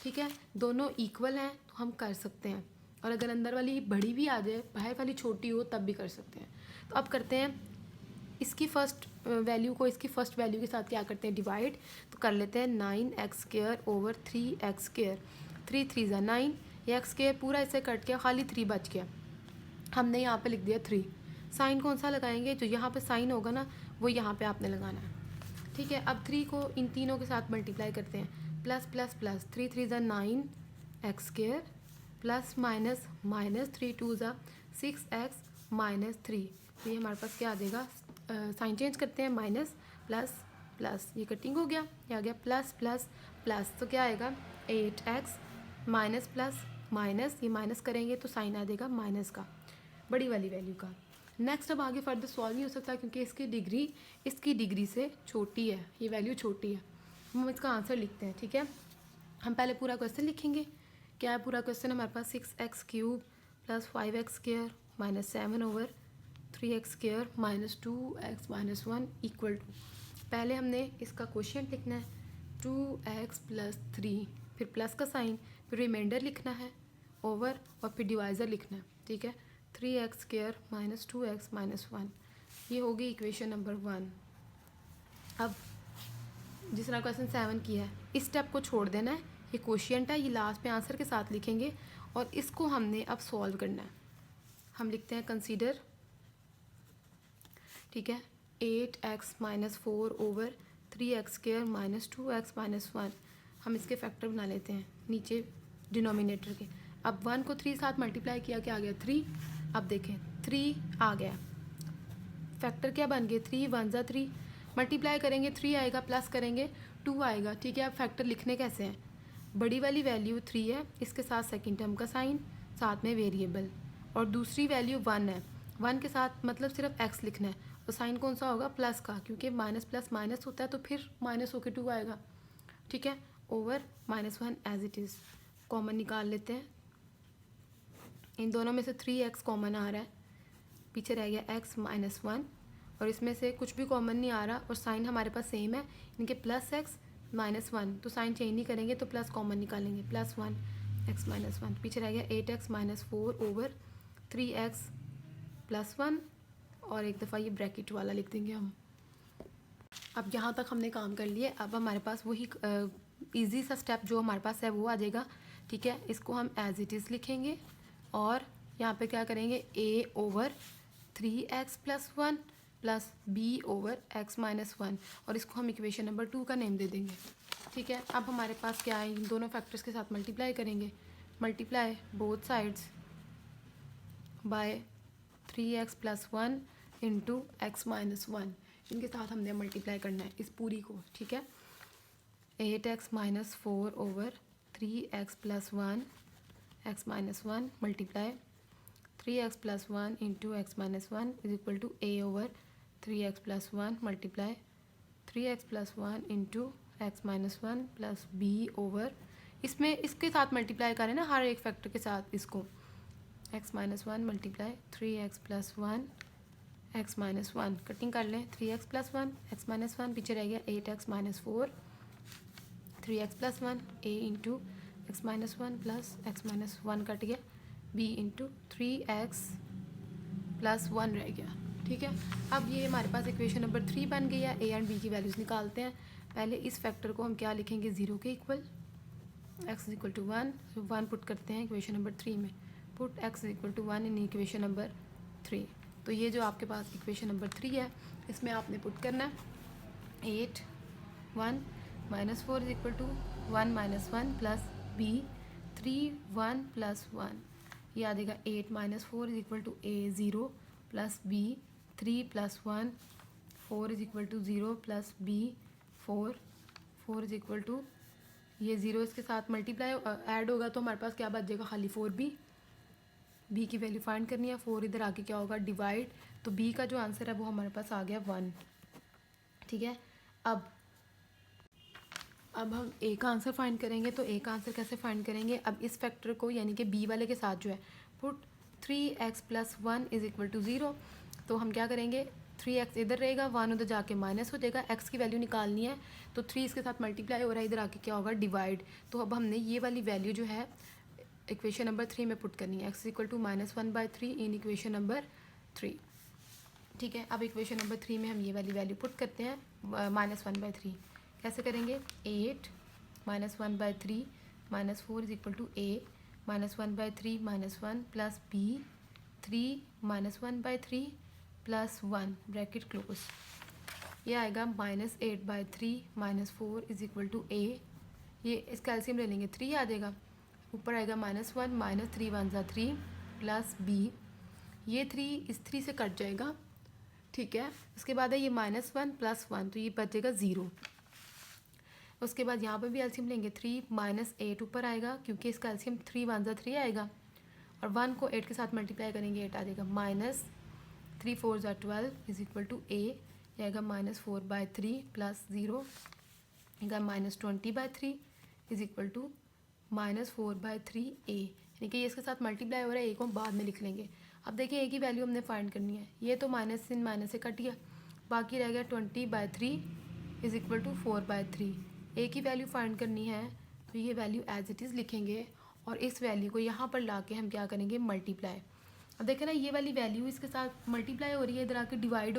ठीक है, दोनों इक्वल हैं तो हम कर सकते हैं, और अगर अंदर वाली बड़ी भी आ जाए बाहर वाली छोटी हो तब भी कर सकते हैं। तो अब करते हैं इसकी फ़र्स्ट वैल्यू को इसकी फ़र्स्ट वैल्यू के साथ क्या करते हैं, डिवाइड। तो कर लेते हैं 9x square over 3x square. 3 3 ज़ा 9, ये x स्क्वायर पूरा इससे कट गया, खाली 3 बच गया। हमने यहाँ पे लिख दिया 3। साइन कौन सा लगाएंगे, जो यहाँ पे साइन होगा ना वो यहाँ पे आपने लगाना है। ठीक है, अब 3 को इन तीनों के साथ मल्टीप्लाई करते हैं। प्लस प्लस प्लस 3 3 ज़ा 9x square plus minus minus 3 2 ज़ा 6x माइनस 3। तो ये हमारे पास क्या आ जाएगा, साइन चेंज करते हैं, माइनस प्लस प्लस, ये कटिंग हो गया, ये आ गया प्लस प्लस प्लस। तो क्या आएगा 8x माइनस प्लस माइनस, ये माइनस करेंगे तो साइन आ जाएगा माइनस का, बड़ी वाली वैल्यू का। नेक्स्ट अब आगे फर्दर सॉल्व नहीं हो सकता, क्योंकि इसकी डिग्री से छोटी है, ये वैल्यू छोटी है। हम इसका आंसर लिखते हैं। ठीक है, हम पहले पूरा क्वेश्चन लिखेंगे। क्या है पूरा क्वेश्चन, हमारे पास 6x cube plus 5x square minus 7 over 3x square minus 2x minus 1 equal to, पहले हमने इसका क्वोशिएंट लिखना है 2x प्लस 3, फिर प्लस का साइन, फिर रिमाइंडर लिखना है ओवर, और फिर डिवाइज़र लिखना है। ठीक है, 3x square minus 2x minus 1, ये होगी इक्वेशन नंबर 1। अब जिस तरह क्वेश्चन 7 किया है इस स्टेप को छोड़ देना है, ये क्वोशिएंट है, ये लास्ट पे आंसर के साथ लिखेंगे, और इसको हमने अब सॉल्व करना है। हम लिखते हैं कंसीडर, ठीक है, 8x minus 4 over 3x square minus 2x minus 1। हम इसके फैक्टर बना लेते हैं, नीचे डिनोमिनेटर के। अब 1 को 3 साथ मल्टीप्लाई किया, क्या आ गया 3। अब देखें 3 आ गया, फैक्टर क्या बन गए 3 1 ज़ा 3, मल्टीप्लाई करेंगे 3 आएगा, प्लस करेंगे 2 आएगा। ठीक है, अब फैक्टर लिखने कैसे हैं, बड़ी वाली वैल्यू 3 है, इसके साथ सेकंड टर्म का साइन, साथ में वेरिएबल, और दूसरी वैल्यू 1 है, 1 के साथ मतलब सिर्फ x लिखना है, और साइन कौन सा होगा प्लस का, क्योंकि माइनस प्लस माइनस होता है तो फिर माइनस होकर 2 आएगा। ठीक है, over -1 as it is, common निकाल लेते हैं, इन दोनों में से 3x कॉमन आ रहा है, पीछे रह गया x -1, और इसमें से कुछ भी कॉमन नहीं आ रहा, और साइन हमारे पास सेम है इनके, +x -1, तो साइन चेंज नहीं करेंगे तो प्लस कॉमन निकालेंगे, +1 x -1, पीछे रह गया 8x -4 ओवर 3x +1, और एक दफ़ा ये ब्रैकेट वाला लिख देंगे हम। अब यहाँ तक हमने काम कर लिए, अब हमारे पास वही इजी सा स्टेप जो हमारे पास है वो आ जाएगा। ठीक है, इसको हम एज इट इज़ लिखेंगे, और यहाँ पे क्या करेंगे a over 3x + 1 plus b over x -1, और इसको हम इक्वेशन नंबर 2 का नेम दे देंगे। ठीक है, अब हमारे पास क्या है, इन दोनों फैक्टर्स के साथ मल्टीप्लाई करेंगे, multiply both sides by 3x + 1 into x -1, इनके साथ हमने मल्टीप्लाई करना है इस पूरी को। ठीक है, 8x -4 over 3x + 1 x -1 multiply 3x + 1 into x -1 is equal to a over 3x + 1 multiply 3x + 1 into x -1 plus b over, इसमें इसके साथ मल्टीप्लाई करें ना हर एक फैक्टर के साथ, इसको x -1 multiply 3x + 1 x -1, cutting कर लें 3x + 1 x -1, पीछे रह गया 8x -4 3x + 1 a into x -1 plus x -1 cut गया, b इंटू 3x + 1 रह गया। ठीक है, अब ये हमारे पास इक्वेशन नंबर 3 बन गई है। a एंड b की वैल्यूज़ निकालते हैं। पहले इस फैक्टर को हम क्या लिखेंगे 0 के इक्वल, x = 1, 1 पुट करते हैं इक्वेशन नंबर 3 में, put x = 1 in equation number 3। तो ये जो आपके पास इक्वेशन नंबर 3 है, इसमें आपने पुट करना है 8 1 -4 = 1 -1 प्लस b 3 1 + 1, ये आ जाएगा 8 -4 = a 0 plus b 3 + 1 4 = 0 plus b 4 4 = ये 0 इसके साथ मल्टीप्लाई ऐड होगा तो हमारे पास क्या बच जाएगा खाली 4b, b की वैल्यू फाइंड करनी है, 4 इधर आके क्या होगा डिवाइड, तो b का जो आंसर है वो हमारे पास आ गया 1। ठीक है, अब हम a का आंसर फाइंड करेंगे, तो a का आंसर कैसे फाइंड करेंगे, अब इस फैक्टर को यानी कि b वाले के साथ जो है पुट 3x + 1 = 0, तो हम क्या करेंगे 3x इधर रहेगा, 1 उधर जाके माइनस हो जाएगा, x की वैल्यू निकालनी है तो 3 इसके साथ मल्टीप्लाई हो रहा है, इधर आके क्या होगा डिवाइड, तो अब हमने ये वाली वैल्यू जो है इक्वेशन नंबर 3 में पुट करनी है, x = -1/3 इन इक्वेशन नंबर 3। ठीक है, अब इक्वेशन नंबर 3 में हम ये वाली वैल्यू पुट करते हैं -1/3, कैसे करेंगे 8 -1/3 -4 = a -1/3 -1 plus b 3 -1/3 plus 1 bracket close, ये आएगा -8/3 -4 = a, ये इसका एलसीएम ले लेंगे 3 आ जाएगा, ऊपर आएगा -1 -3 1 ज़ा 3 प्लस b, ये 3 इस 3 से कट जाएगा। ठीक है, उसके बाद है ये -1 + 1, तो ये बचेगा 0। उसके बाद यहाँ पे भी एलसीएम लेंगे 3 -8 ऊपर आएगा क्योंकि इसका एलसीएम 3 1 ज़ा 3 आएगा, और 1 को 8 के साथ मल्टीप्लाई करेंगे 8 आ जाएगा, -3 4 ज़ा 12 = a, ये आएगा -4/3 प्लस 0 आएगा -20/3 = -4/3a, यानी कि ये इसके साथ मल्टीप्लाई हो रहा है, a को हम बाद में लिख लेंगे। अब देखिए a की वैल्यू हमने फाइंड करनी है, ये तो माइनस इन माइनस से कट गया, बाकी रह गया 20/3 = 4/3, a की वैल्यू फाइंड करनी है तो ये वैल्यू एज इट इज़ लिखेंगे, और इस वैल्यू को यहाँ पर ला के हम क्या करेंगे मल्टीप्लाई। अब देखें ना ये वाली वैल्यू इसके साथ मल्टीप्लाई हो रही है, इधर आके डिवाइड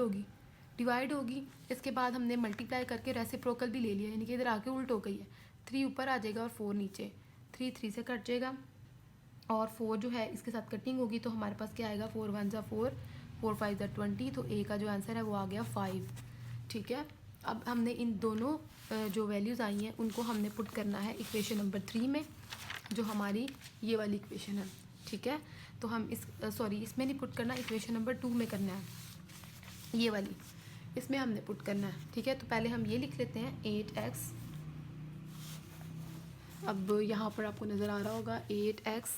होगी, इसके बाद हमने मल्टीप्लाई करके रेसिप्रोकल भी ले लिया, यानी कि इधर आके उल्ट हो गई है, 3 ऊपर आ जाएगा और 4 नीचे, 3 3 से कट जाएगा, और 4 जो है इसके साथ कटिंग होगी तो हमारे पास क्या आएगा 4 1 ज़ा 4 4 5 ज़ा 20, तो a का जो आंसर है वो आ गया 5। ठीक है, अब हमने इन दोनों जो वैल्यूज़ आई हैं उनको हमने पुट करना है इक्वेशन नंबर 3 में, जो हमारी ये वाली इक्वेशन है, ठीक है। तो हम इसमें नहीं पुट करना, इक्वेशन नंबर 2 में करना है, ये वाली इसमें हमने पुट करना है, ठीक है। तो पहले हम ये लिख लेते हैं 8x, अब यहाँ पर आपको नज़र आ रहा होगा 8x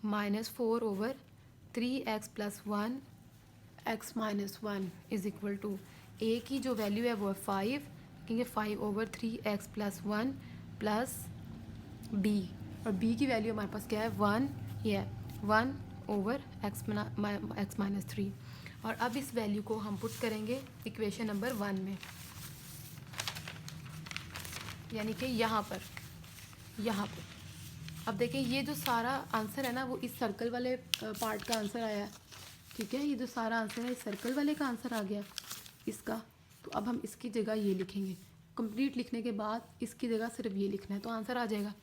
minus 4/3x+1 x minus 1 is equal to A की जो वैल्यू है वो है 5, क्योंकि 5/3x+1 प्लस b, और b की वैल्यू हमारे पास क्या है 1, ये है 1/x माइनस 3। और अब इस वैल्यू को हम पुट करेंगे इक्वेशन नंबर 1 में, यानी कि यहाँ पर। अब देखें ये जो सारा आंसर है ना वो इस सर्कल वाले पार्ट का आंसर आया है, ठीक है। ये जो सारा आंसर है इस सर्कल वाले का आंसर आ गया इसका। तो अब हम इसकी जगह ये लिखेंगे, कंप्लीट लिखने के बाद इसकी जगह सिर्फ ये लिखना है तो आंसर आ जाएगा,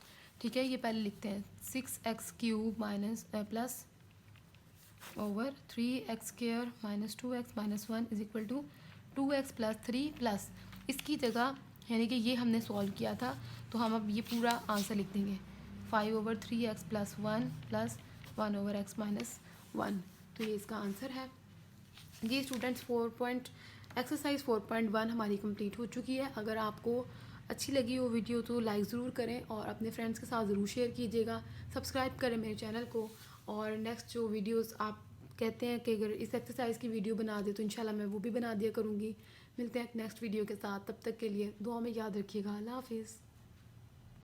ठीक है। ये पहले लिखते हैं 6x³ minus plus over 3x² minus 2x minus 1 is equal to 2x plus 3 plus इसकी जगह, यानी कि ये हमने सॉल्व किया था तो हम अब ये पूरा आंसर लिख देंगे 5/3x plus 1 plus 1/x minus 1। तो ये इसका आंसर है। ये स्टूडेंट्स एक्सरसाइज 4.1 हमारी कंप्लीट हो चुकी है। अगर आपको अच्छी लगी वो वीडियो तो लाइक ज़रूर करें और अपने फ्रेंड्स के साथ ज़रूर शेयर कीजिएगा, सब्सक्राइब करें मेरे चैनल को। और नेक्स्ट जो वीडियोस आप कहते हैं कि अगर इस एक्सरसाइज की वीडियो बना दे तो इंशाल्लाह मैं वो भी बना दिया करूँगी। मिलते हैं नेक्स्ट वीडियो के साथ, तब तक के लिए दुआ में याद रखिएगा। अल्लाह हाफिज़।